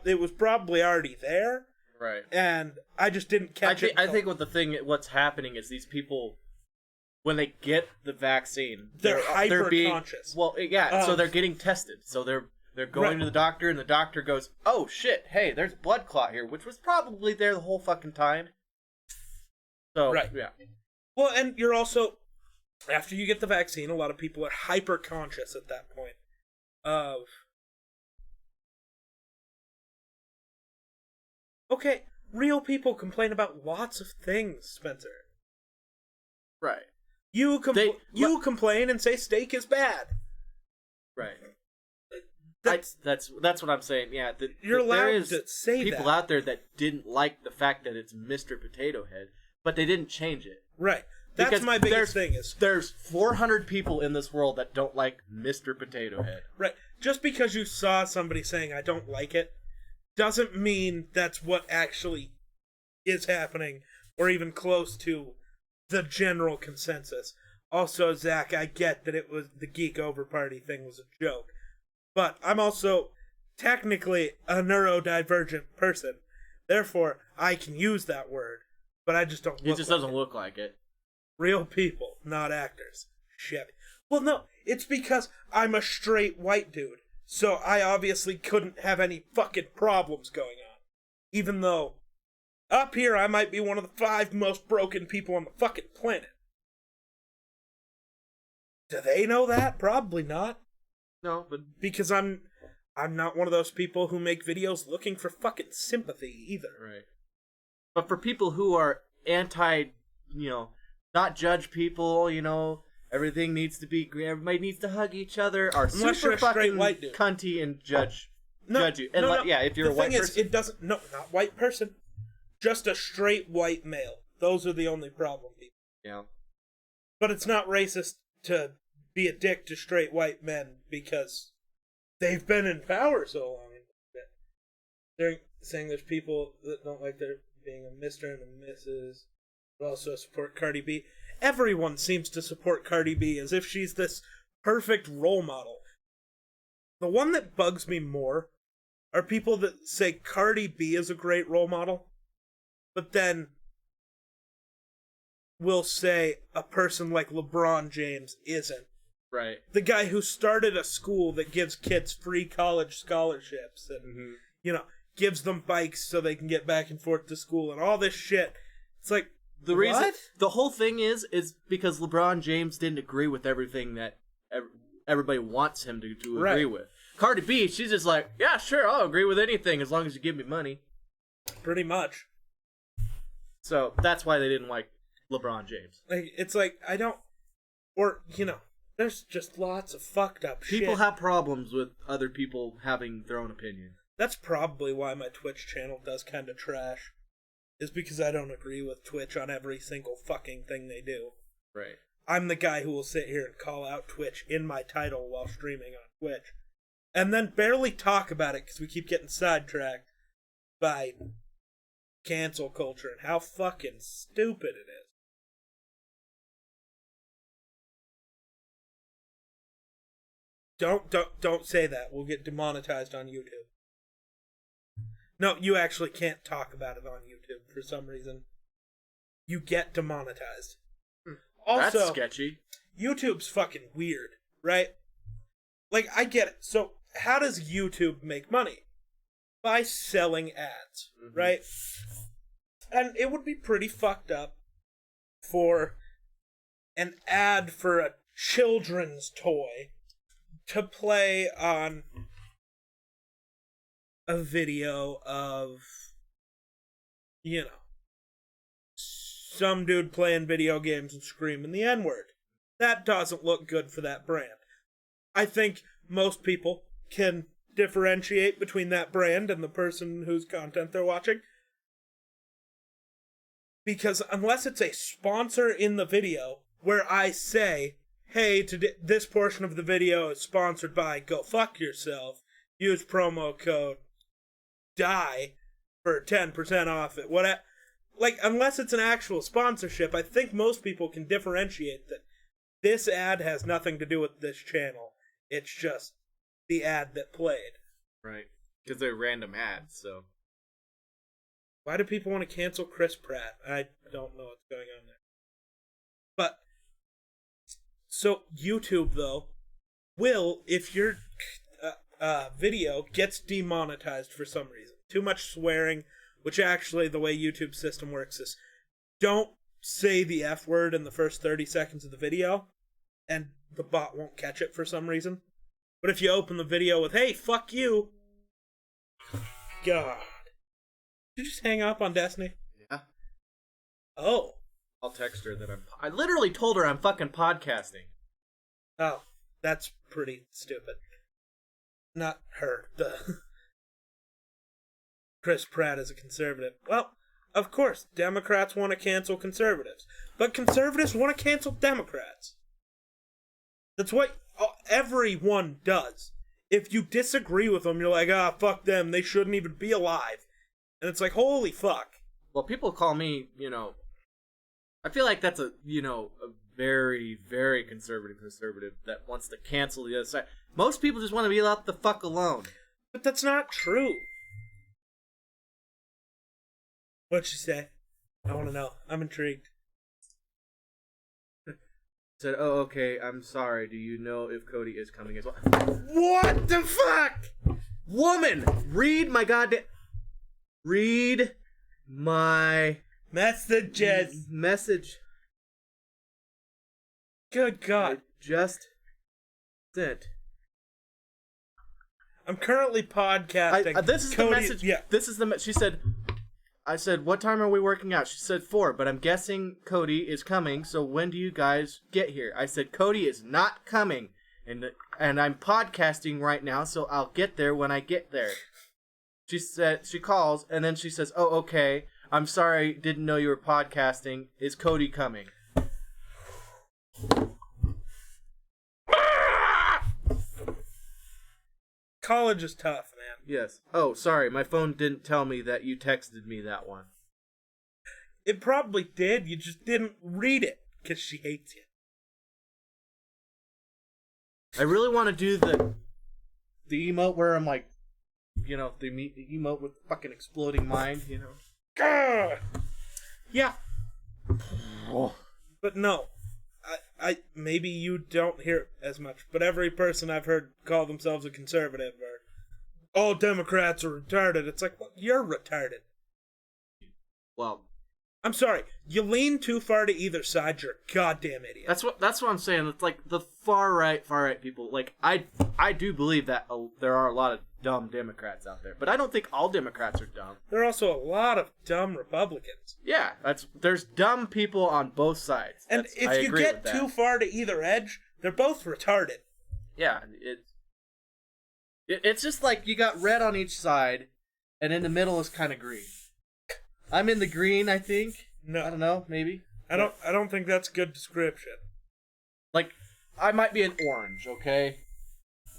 it was probably already there? Right. And I just didn't catch it. I think what's happening is these people, when they get the vaccine, they're hyper-conscious. Well, yeah, so they're getting tested. So they're going to the doctor, and the doctor goes, oh, shit, hey, there's a blood clot here, which was probably there the whole fucking time. So, yeah. Well, and you're also, after you get the vaccine, a lot of people are hyper-conscious at that point of, okay, real people complain about lots of things, Spencer. Right. You complain and say steak is bad. Right. That's what I'm saying. Yeah, you're allowed there is to say people that. out there that didn't like the fact that it's Mr. Potato Head, but they didn't change it. Right. That's because my biggest thing is there's 400 people in this world that don't like Mr. Potato Head. Right. Just because you saw somebody saying I don't like it doesn't mean that's what actually is happening or even close to the general consensus. Also, Zach, I get that it was the Geek Over Party thing was a joke. But I'm also technically a neurodivergent person. Therefore, I can use that word. But I just don't look It just like doesn't look like it. Real people, not actors. Shit. Well, no, it's because I'm a straight white dude. So I obviously couldn't have any fucking problems going on. Even though up here I might be one of the 5 most broken people on the fucking planet. Do they know that? Probably not. No, but because I'm not one of those people who make videos looking for fucking sympathy either. Right. But for people who are anti, not judge people, everything needs to be, everybody needs to hug each other, are Unless super you're a straight fucking white dude. cunty and judge you. And if you're a white person. It doesn't, not white person, just a straight white male. Those are the only problem people. Yeah. But it's not racist to be a dick to straight white men because they've been in power so long. They're saying there's people that don't like there being a Mr. and a Mrs. but also support Cardi B. Everyone seems to support Cardi B as if she's this perfect role model. The one that bugs me more are people that say Cardi B is a great role model, but then will say a person like LeBron James isn't. Right. The guy who started a school that gives kids free college scholarships and, gives them bikes so they can get back and forth to school and all this shit. It's like, the reason, the whole thing is because LeBron James didn't agree with everything that everybody wants him to agree with. Cardi B, she's just like, yeah, sure, I'll agree with anything as long as you give me money. Pretty much. So that's why they didn't like LeBron James. It's like, I don't, or, there's just lots of fucked up shit. People have problems with other people having their own opinion. That's probably why my Twitch channel does kind of trash. Is because I don't agree with Twitch on every single fucking thing they do. Right. I'm the guy who will sit here and call out Twitch in my title while streaming on Twitch. And then barely talk about it because we keep getting sidetracked by cancel culture and how fucking stupid it is. Don't say that. We'll get demonetized on YouTube. No, you actually can't talk about it on YouTube for some reason. You get demonetized. Also, that's sketchy. YouTube's fucking weird, right? Like, I get it. So, how does YouTube make money? By selling ads, right? And it would be pretty fucked up for an ad for a children's toy to play on a video of, some dude playing video games and screaming the N-word. That doesn't look good for that brand. I think most people can differentiate between that brand and the person whose content they're watching. Because unless it's a sponsor in the video where I say, hey, this portion of the video is sponsored by Go Fuck Yourself. Use promo code DIE for 10% off it. Like, unless it's an actual sponsorship, I think most people can differentiate that this ad has nothing to do with this channel. It's just the ad that played. Right. Because they're random ads, so. Why do people want to cancel Chris Pratt? I don't know what's going on there. But, so YouTube, though, will, if your video gets demonetized for some reason, too much swearing, which actually the way YouTube's system works is, don't say the F word in the first 30 seconds of the video, and the bot won't catch it for some reason. But if you open the video with, hey, fuck you, God. Did you just hang up on Destiny? Yeah. Oh. I'll text her that I literally told her I'm fucking podcasting. Oh, that's pretty stupid. Not her. Chris Pratt is a conservative. Well, of course, Democrats want to cancel conservatives. But conservatives want to cancel Democrats. That's what everyone does. If you disagree with them, you're like, fuck them, they shouldn't even be alive. And it's like, holy fuck. Well, people call me, I feel like that's a very, very conservative that wants to cancel the other side. Most people just want to be left the fuck alone. But that's not true. What'd you say? I want to know. I'm intrigued. Said, oh, okay, I'm sorry. Do you know if Cody is coming as well? What the fuck? Woman! Read my goddamn... Read my... Messages. Message. Good God. I just sent. I'm currently podcasting. This is Cody, the message. Yeah. This is the... She said... I said, what time are we working out? She said 4, but I'm guessing Cody is coming, so when do you guys get here? I said, Cody is not coming, and I'm podcasting right now, so I'll get there when I get there. She said, she calls, and then she says, oh, okay, I'm sorry, didn't know you were podcasting. Is Cody coming? College is tough, man. Yes. Oh, sorry, my phone didn't tell me that you texted me that one. It probably did, you just didn't read it, because she hates you. I really want to do the emote where I'm like, the emote with the fucking exploding mind, Gah! Yeah. Oh. But no. I maybe you don't hear it as much, but every person I've heard call themselves a conservative or all Democrats are retarded. It's like, well, you're retarded. Well, I'm sorry. You lean too far to either side, you're a goddamn idiot. That's what I'm saying. It's like the far right people. Like I do believe that there are a lot of dumb Democrats out there, but I don't think all Democrats are dumb. There are also a lot of dumb Republicans. Yeah, there's dumb people on both sides. And if you get too far to either edge, they're both retarded. Yeah, it's just like you got red on each side, and in the middle is kind of green. I'm in the green, I think. No, I don't know, maybe. I don't think that's a good description. Like, I might be an orange, okay?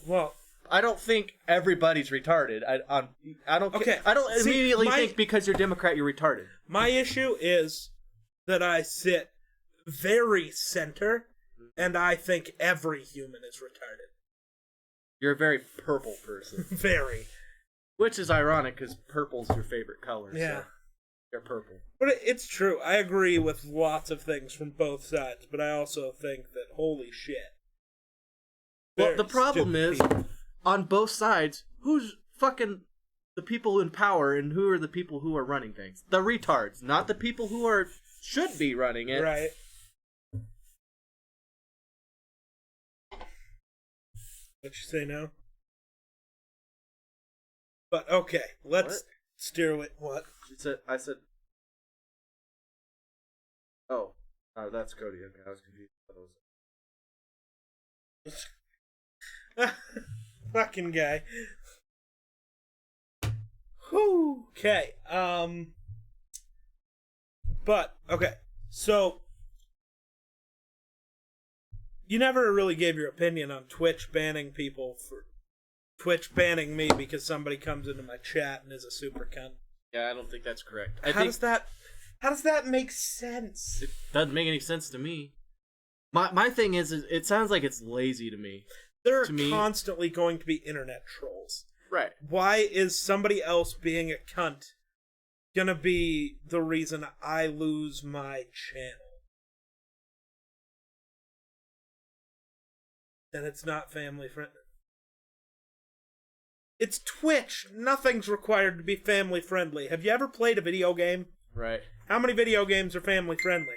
Well, I don't think everybody's retarded. I don't. Okay. I don't immediately think because you're Democrat you're retarded. My issue is that I sit very center, and I think every human is retarded. You're a very purple person. Very. Which is ironic because purple's your favorite color. Yeah. So you're purple. But it's true. I agree with lots of things from both sides, but I also think that holy shit. Well, the problem is, on both sides, who's fucking the people in power and who are the people who are running things? The retards, not the people who should be running it. Right. What you say now? But okay, let's steer with what? I said. Oh, that's Cody. Okay, I was confused. Fucking guy. Whew. Okay. But okay, so You never really gave your opinion on Twitch banning me because somebody comes into my chat and is a super cunt. Yeah, I don't think that's correct. How does that make sense? It doesn't make any sense to me. My thing is it sounds like it's lazy to me. There are constantly going to be internet trolls. Right. Why is somebody else being a cunt gonna be the reason I lose my channel? Then it's not family friendly. It's Twitch. Nothing's required to be family friendly. Have you ever played a video game? Right. How many video games are family friendly?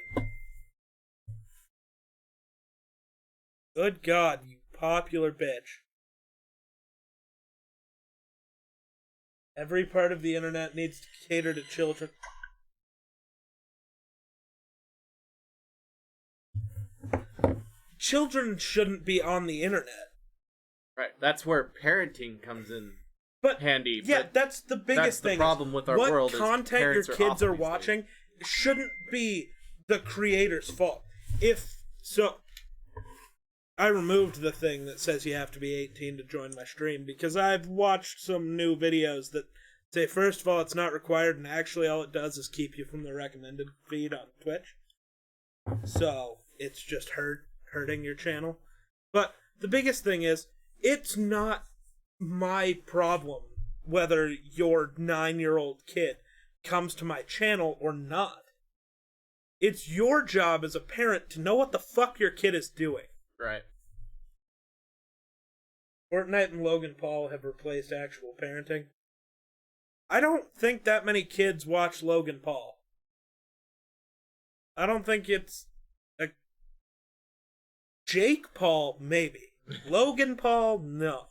Good God, you popular bitch. Every part of the internet needs to cater to children. Children shouldn't be on the internet. Right. That's where parenting comes in handy. Yeah, but that's the biggest thing. That's the problem with our world. What content your kids are watching shouldn't be the creator's fault. I removed the thing that says you have to be 18 to join my stream because I've watched some new videos that say, first of all, it's not required, and actually all it does is keep you from the recommended feed on Twitch. So, it's just hurting your channel. But the biggest thing is, it's not my problem whether your 9-year-old kid comes to my channel or not. It's your job as a parent to know what the fuck your kid is doing. Right. Fortnite and Logan Paul have replaced actual parenting. I don't think that many kids watch Logan Paul. I don't think it's Jake Paul, maybe. Logan Paul, no.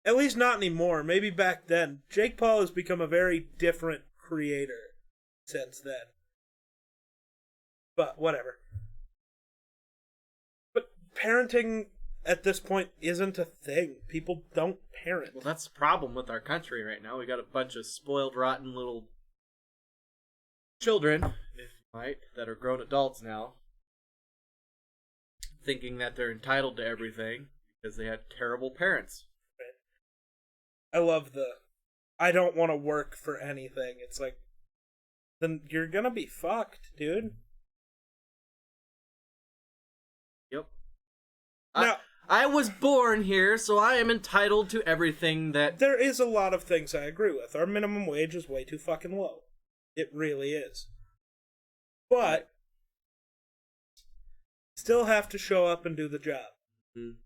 At least not anymore. Maybe back then. Jake Paul has become a very different creator since then. But whatever. But parenting at this point isn't a thing. People don't parent. Well, that's the problem with our country right now. We got a bunch of spoiled, rotten little children, if you might, that are grown adults now, thinking that they're entitled to everything because they had terrible parents. I love I don't want to work for anything. It's like, then you're gonna be fucked, dude. Yep. Now, I was born here, so I am entitled to everything that... There is a lot of things I agree with. Our minimum wage is way too fucking low. It really is. But, still have to show up and do the job. Mm-hmm.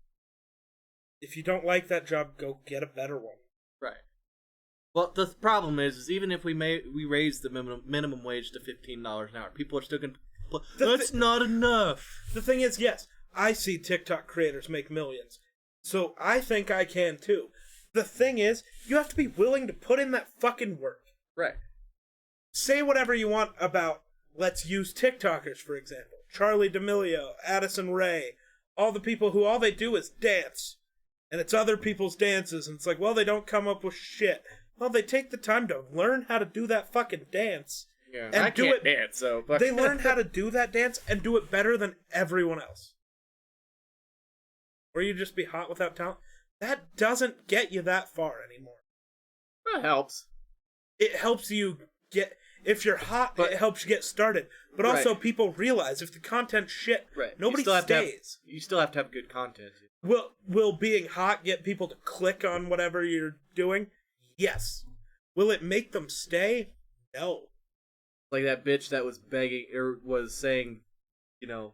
If you don't like that job, go get a better one. Right. Well, the problem is even if we raise the minimum wage to $15 an hour, people are still going to... That's not enough. The thing is, yes, I see TikTok creators make millions. So I think I can too. The thing is, you have to be willing to put in that fucking work. Right. Say whatever you want about, let's use TikTokers, for example. Charlie D'Amelio, Addison Rae, all the people who all they do is dance. And it's other people's dances, and it's like, well, they don't come up with shit. Well, they take the time to learn how to do that fucking dance. Yeah, and I can't dance, so... But... They learn how to do that dance and do it better than everyone else. Or you just be hot without talent. That doesn't get you that far anymore. That helps. It helps you get... If you're hot, it helps you get started. But also, people realize if the content's shit, nobody stays. You still have to have good content. Will being hot get people to click on whatever you're doing? Yes. Will it make them stay? No. Like that bitch that was begging, or was saying, God,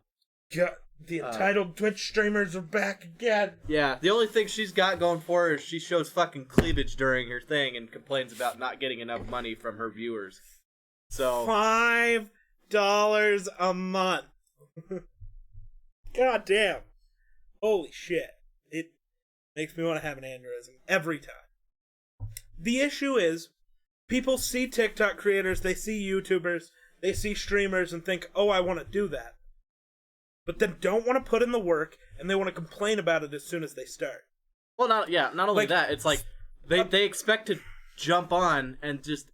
the entitled Twitch streamers are back again. Yeah, the only thing she's got going for her is she shows fucking cleavage during her thing and complains about not getting enough money from her viewers. So $5 a month. God damn. Holy shit. It makes me want to have an aneurysm every time. The issue is, people see TikTok creators, they see YouTubers, they see streamers and think, oh, I want to do that. But then don't want to put in the work, and they want to complain about it as soon as they start. Well, not only that, it's like, they expect to jump on and just...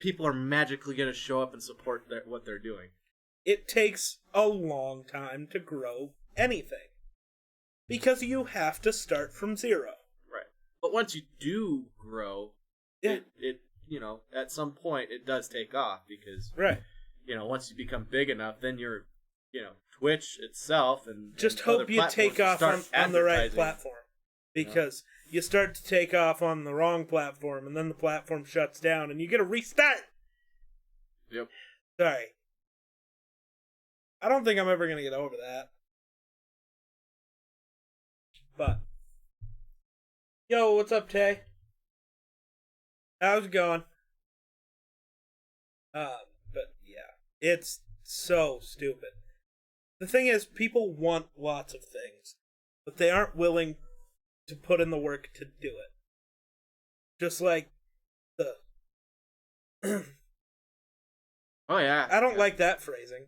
people are magically going to show up and support what they're doing. it takes a long time to grow anything. Because you have to start from zero. Right. But once you do grow, Yeah. it at some point it does take off because Right. Once you become big enough, then you're Twitch itself and just and hope other you platforms take off start on the right advertising. platform. Because you start to take off on the wrong platform and then the platform shuts down and you get a restart. Yep. Sorry. I don't think I'm ever going to get over that. But. Yo, what's up, Tay? How's it going? But yeah. It's so stupid. The thing is, people want lots of things, but they aren't willing to put in the work to do it. Just like the... Oh, yeah. I don't like that phrasing.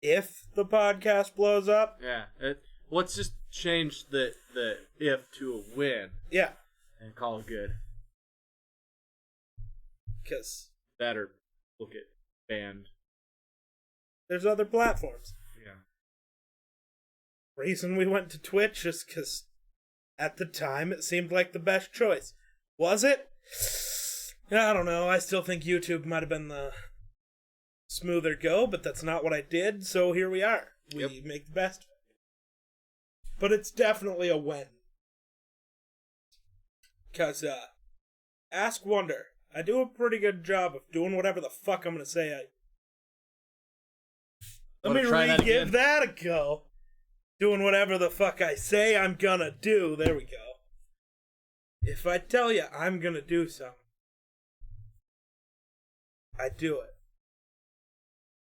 If the podcast blows up... Yeah. Let's just change the if to a win. Yeah. And call it good. Because... Better look at band. There's other platforms. Yeah. Reason we went to Twitch is because at the time it seemed like the best choice. Was it? I don't know. I still think YouTube might have been the smoother go, but that's not what I did, so here we are. We make the best of it. But it's definitely a win. Because, Ask Wonder. I do a pretty good job of doing whatever the fuck I'm going to say. Let me re-give that a go. Doing whatever the fuck I say I'm gonna do. There we go. If I tell you I'm gonna do something, I do it.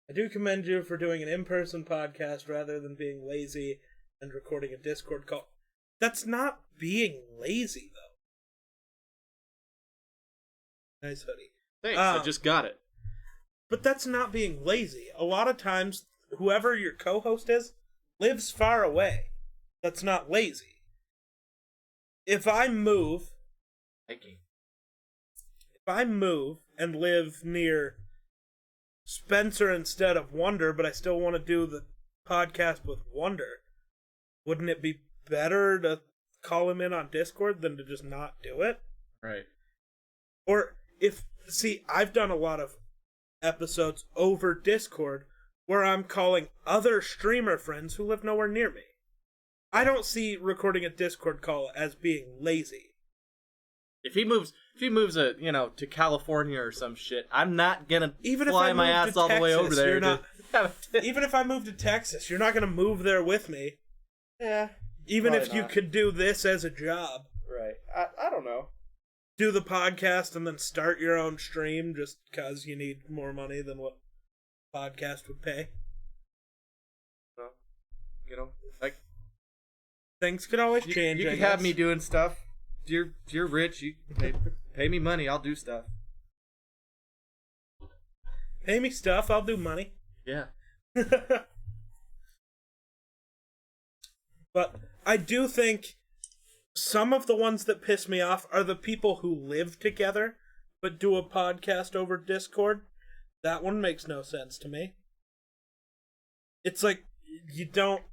I do commend you for doing an in-person podcast rather than being lazy and recording a Discord call. That's not being lazy, though. Nice hoodie. Thanks, I just got it. But that's not being lazy. A lot of times, whoever your co-host is lives far away. That's not lazy. If I move and live near Spencer instead of Wonder, but I still want to do the podcast with Wonder, wouldn't it be better to call him in on Discord than to just not do it? Right. Or I've done a lot of episodes over Discord where I'm calling other streamer friends who live nowhere near me. I don't see recording a Discord call as being lazy. If he moves to California or some shit, I'm not gonna fly my ass all the way over there. Even if I move to Texas, you're not gonna move there with me. Yeah. Even if you could do this as a job. Right. I don't know. Do the podcast and then start your own stream just because you need more money than what podcast would pay. Well, things could always change. You could have me doing stuff. You're rich. You pay me money. I'll do stuff. Pay me stuff. I'll do money. Yeah. But I do think some of the ones that piss me off are the people who live together but do a podcast over Discord. That one makes no sense to me. It's like, you don't...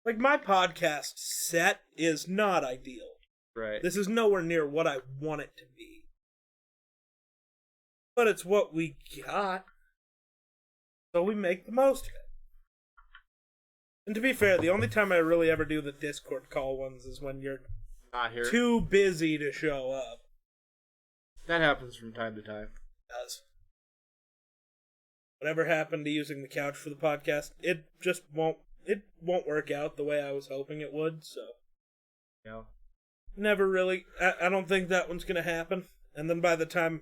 Like, my podcast set is not ideal. Right. This is nowhere near what I want it to be. But it's what we got. So we make the most of it. And to be fair, the only time I really ever do the Discord call ones is when you're not here, too busy to show up. That happens from time to time. It does. Whatever happened to using the couch for the podcast, it just won't work out the way I was hoping it would, so. Yeah. Never really. I don't think that one's going to happen. And then by the time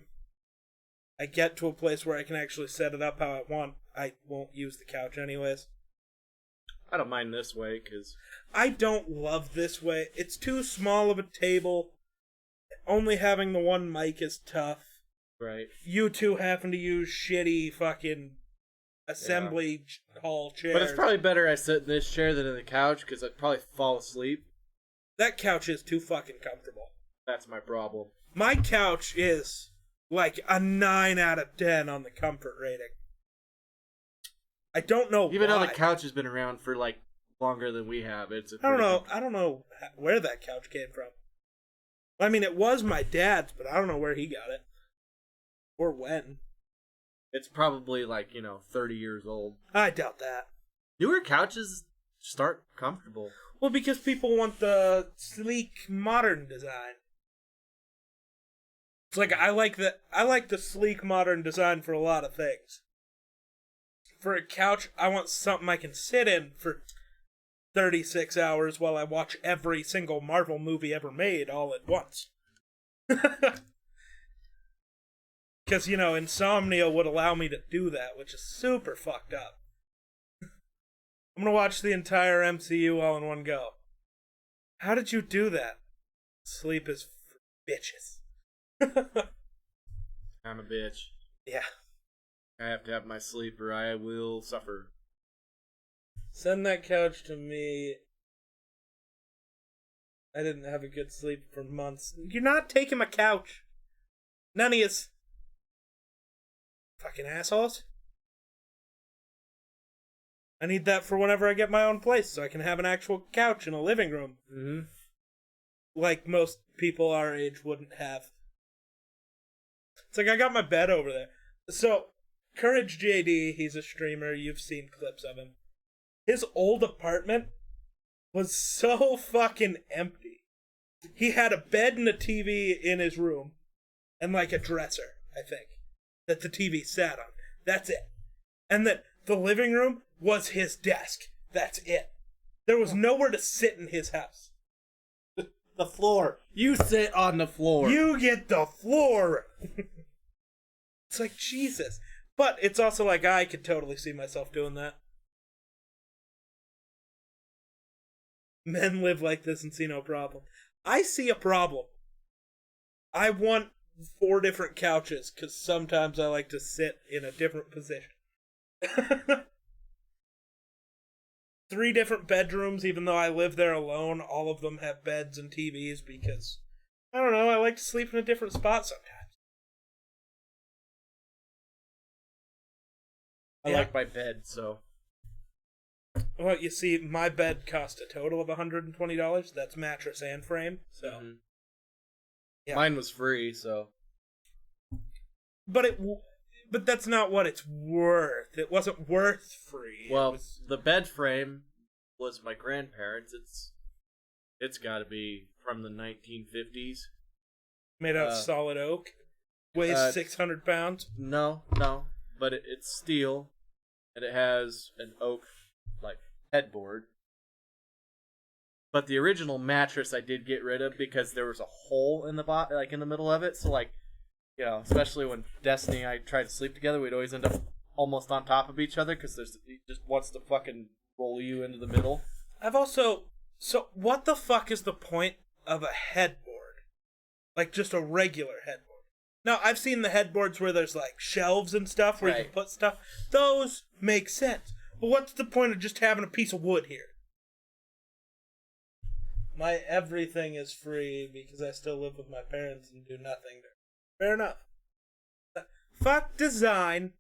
I get to a place where I can actually set it up how I want, I won't use the couch anyways. I don't mind this way, because I don't love this way. It's too small of a table. Only having the one mic is tough. Right. You two having to use shitty fucking assembly hall chairs. But it's probably better I sit in this chair than in the couch, because I'd probably fall asleep. That couch is too fucking comfortable. That's my problem. My couch is like a 9 out of 10 on the comfort rating. I don't know Even why. though the couch has been around for like longer than we have, it's. I don't know where that couch came from. I mean, it was my dad's, but I don't know where he got it or when. It's probably like 30 years old. I doubt that. Newer couches start comfortable. Well, because people want the sleek, modern design. It's like I like the sleek, modern design for a lot of things. For a couch, I want something I can sit in for 36 hours while I watch every single Marvel movie ever made all at once. Because, insomnia would allow me to do that, which is super fucked up. I'm gonna watch the entire MCU all in one go. How did you do that? Sleep is for bitches. I'm a bitch. Yeah. I have to have my sleep or I will suffer. Send that couch to me. I didn't have a good sleep for months. You're not taking my couch. None of yous. Fucking assholes. I need that for whenever I get my own place, so I can have an actual couch in a living room. Mm-hmm. Like most people our age wouldn't have. It's like I got my bed over there. So, Courage JD, he's a streamer. You've seen clips of him. His old apartment was so fucking empty. He had a bed and a TV in his room. And like a dresser, I think, that the TV sat on. That's it. And then the living room was his desk. That's it. There was nowhere to sit in his house. The floor. You sit on the floor. You get the floor. It's like, Jesus. But it's also like, I could totally see myself doing that. Men live like this and see no problem. I see a problem. I want 4 different couches, because sometimes I like to sit in a different position. 3 different bedrooms, even though I live there alone. All of them have beds and TVs, because, I don't know, I like to sleep in a different spot sometimes. I like my bed, so. Well, you see, my bed cost a total of $120. That's mattress and frame, so. Mm-hmm. Yeah. Mine was free, so. But that's not what it's worth. It wasn't worth free. Well, the bed frame was my grandparents'. It's got to be from the 1950s. Made out of solid oak. Weighs 600 pounds. No, but it's steel, and it has an oak headboard. But the original mattress I did get rid of because there was a hole in the in the middle of it. So especially when Destiny and I tried to sleep together, we'd always end up almost on top of each other because he just wants to fucking roll you into the middle. So what the fuck is the point of a headboard? Like just a regular headboard. Now, I've seen the headboards where there's shelves and stuff where you can put stuff. Those make sense. But what's the point of just having a piece of wood here? My everything is free because I still live with my parents and do nothing. Fair enough. Fuck design.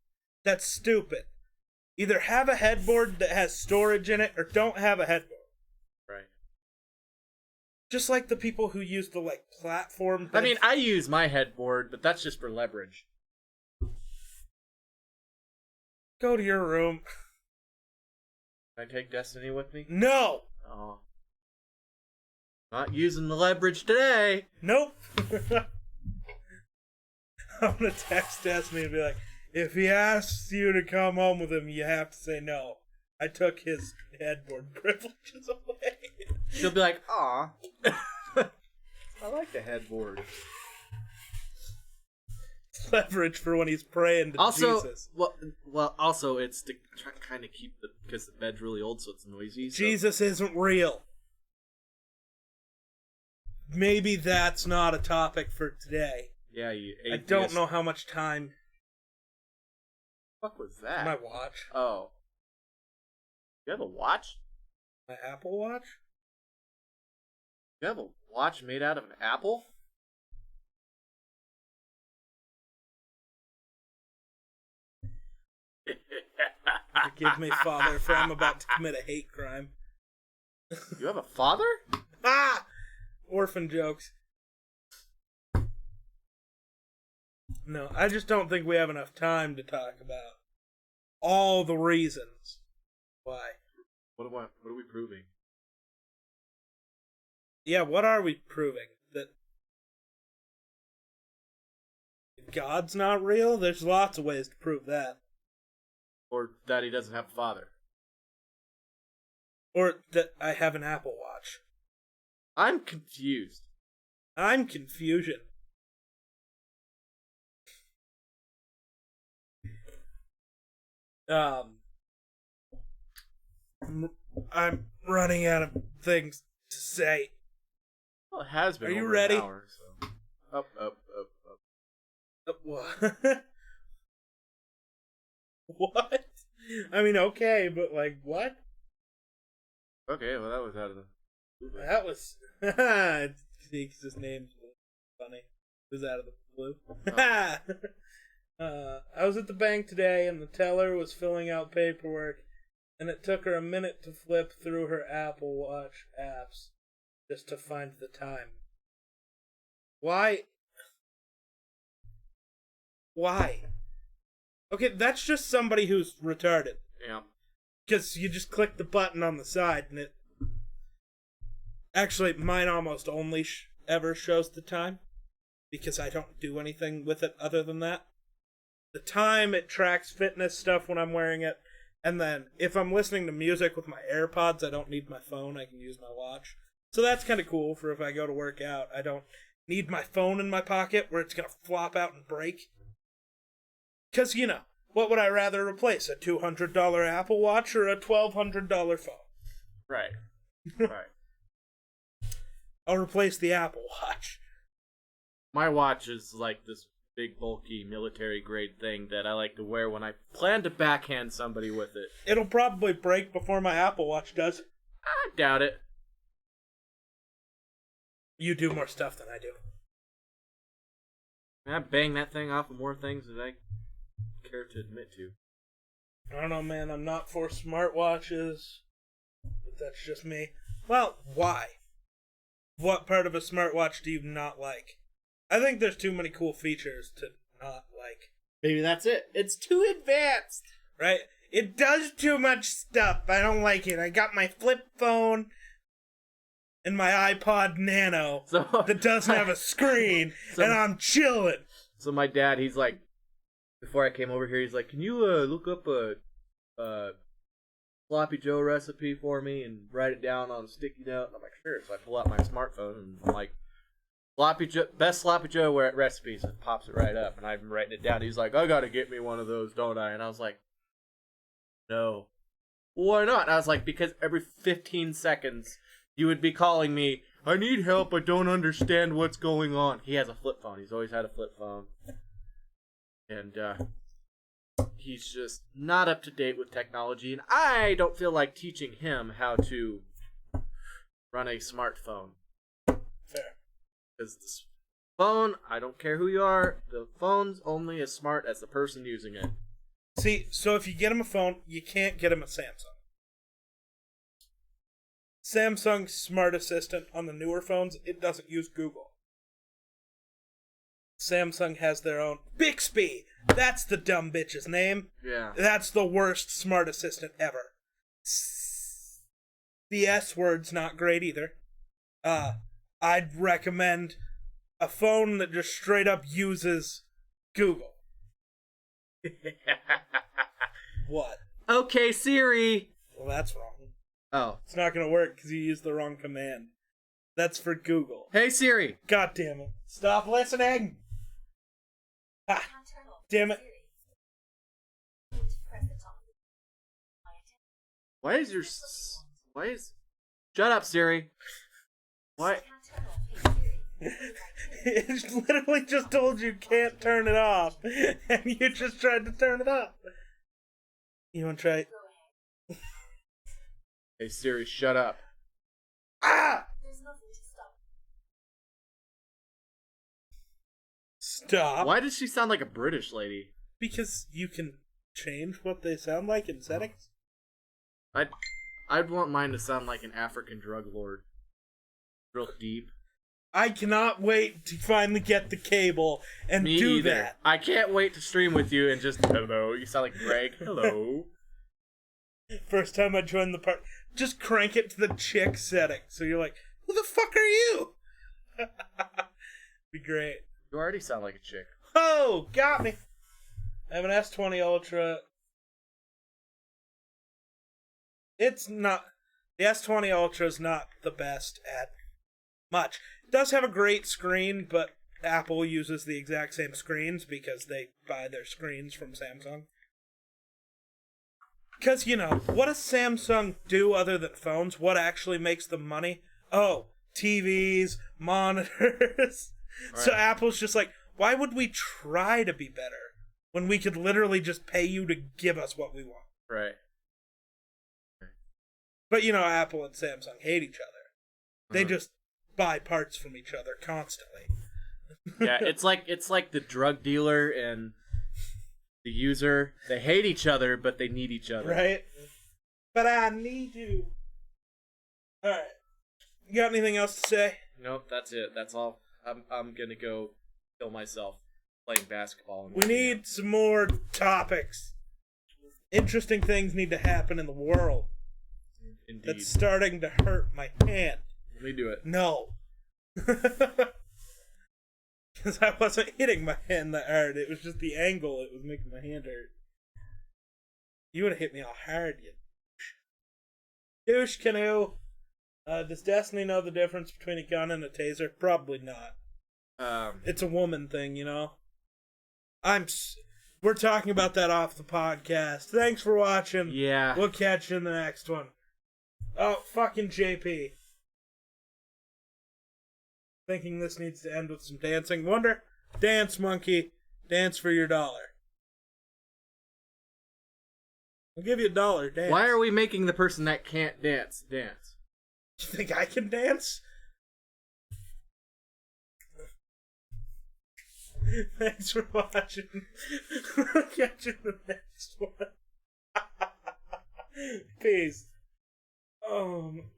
That's stupid. Either have a headboard that has storage in it or don't have a headboard. Right. Just like the people who use the platform. I mean, I use my headboard, but that's just for leverage. Go to your room. Can I take Destiny with me? No! Oh. Not using the leverage today. Nope. I'm gonna text Destiny and be like, if he asks you to come home with him, you have to say no. I took his headboard privileges away. She'll be like, aw. I like the headboard. Leverage for when he's praying to Jesus. Well, also it's to kind of keep because the bed's really old, so it's noisy. So. Jesus isn't real. Maybe that's not a topic for today. Yeah, you atheist. I don't know how much time. What was that? My watch. Oh. You have a watch? My Apple Watch? You have a watch made out of an apple? Forgive me, Father, for I'm about to commit a hate crime. You have a father? Ah! Orphan jokes. No, I just don't think we have enough time to talk about all the reasons why. What are we proving? Yeah, what are we proving? That God's not real? There's lots of ways to prove that. Or that he doesn't have a father. Or that I have an Apple Watch. I'm confused. I'm confusion. I'm running out of things to say. Well, it has been. Are you over ready? An hour, so. Up. What? What? I mean, okay, but like, what? Okay, well, that was out of the. That was. Because his name's funny. It was out of the blue. I was at the bank today, and the teller was filling out paperwork, and it took her a minute to flip through her Apple Watch apps just to find the time. Why? Why? Okay, that's just somebody who's retarded. Yeah. Because you just click the button on the side, and it... Actually, mine almost only ever shows the time, because I don't do anything with it other than that. The time, it tracks fitness stuff when I'm wearing it, and then if I'm listening to music with my AirPods, I don't need my phone, I can use my watch. So that's kind of cool for if I go to work out. I don't need my phone in my pocket where it's going to flop out and break. Because, you know, what would I rather replace, a $200 Apple Watch or a $1,200 phone? Right. Right. I'll replace the Apple Watch. My watch is like this big, bulky, military-grade thing that I like to wear when I plan to backhand somebody with it. It'll probably break before my Apple Watch does. I doubt it. You do more stuff than I do. I bang that thing off of more things than I care to admit to. I don't know, man. I'm not for smartwatches. But that's just me. Well, why? What part of a smartwatch do you not like? I think there's too many cool features to not like. Maybe that's it. It's too advanced. Right? It does too much stuff. I don't like it. I got my flip phone and my iPod Nano that doesn't have a screen, and I'm chilling. So my dad, he's like, before I came over here, he's like, can you look up a Sloppy Joe recipe for me and write it down on a sticky note? And I'm like, sure. So I pull out my smartphone and I'm like, best Sloppy Joe recipes. It pops it right up, and I've been writing it down. He's like, I gotta get me one of those, don't I? And I was like, no. Why not? And I was like, because every 15 seconds you would be calling me, I need help, I don't understand what's going on. He has a flip phone. He's always had a flip phone. And he's just not up to date with technology, and I don't feel like teaching him how to run a smartphone. Fair. Because the phone, I don't care who you are, the phone's only as smart as the person using it. See, so if you get him a phone, you can't get him a Samsung. Samsung's Smart Assistant on the newer phones, it doesn't use Google. Samsung has their own Bixby. That's the dumb bitch's name. Yeah. That's the worst Smart Assistant ever. The S word's not great either. I'd recommend a phone that just straight up uses Google. What? Okay, Siri. Well, that's wrong. Oh. It's not going to work because you used the wrong command. That's for Google. Hey, Siri. God damn it. Stop listening. Ah, damn it. Why is Shut up, Siri. Why? It literally just told you can't turn it off, and you just tried to turn it up. You want to try? Hey, Siri, shut up. Ah! There's nothing to stop. Stop. Why does she sound like a British lady? Because you can change what they sound like in settings? I'd want mine to sound like an African drug lord. Real deep. I cannot wait to finally get the cable and Me do either. that. I can't wait to stream with you and just, hello. You sound like Greg. Hello. First time I joined the party, just crank it to the chick setting. So you're like, who the fuck are you? Be great. You already sound like a chick. Oh, got me. I have an S20 Ultra. It's not... The S20 Ultra is not the best at much. It does have a great screen, but Apple uses the exact same screens because they buy their screens from Samsung. Because, you know, what does Samsung do other than phones? What actually makes them money? Oh, TVs, monitors. Right. So Apple's just like, why would we try to be better when we could literally just pay you to give us what we want? Right. But, you know, Apple and Samsung hate each other. They just buy parts from each other constantly. Yeah, it's like the drug dealer and the user. They hate each other, but they need each other. Right? But I need you. Alright. You got anything else to say? Nope, that's it. That's all. I'm gonna go kill myself playing basketball. We need some more topics. Interesting things need to happen in the world. Indeed. That's starting to hurt my hand. Let me do it. No. Because I wasn't hitting my hand that hard. It was just the angle that was making my hand hurt. You would have hit me all hard, you douche canoe. Does Destiny know the difference between a gun and a taser? Probably not. It's a woman thing, you know? We're talking about that off the podcast. Thanks for watching. Yeah. We'll catch you in the next one. Oh, fucking JP. Thinking this needs to end with some dancing. Wonder, dance, monkey. Dance for your $1. I'll give you $1. Dance. Why are we making the person that can't dance dance? You think I can dance? Thanks for watching. We'll catch you in the next one. Peace.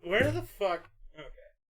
Where the fuck?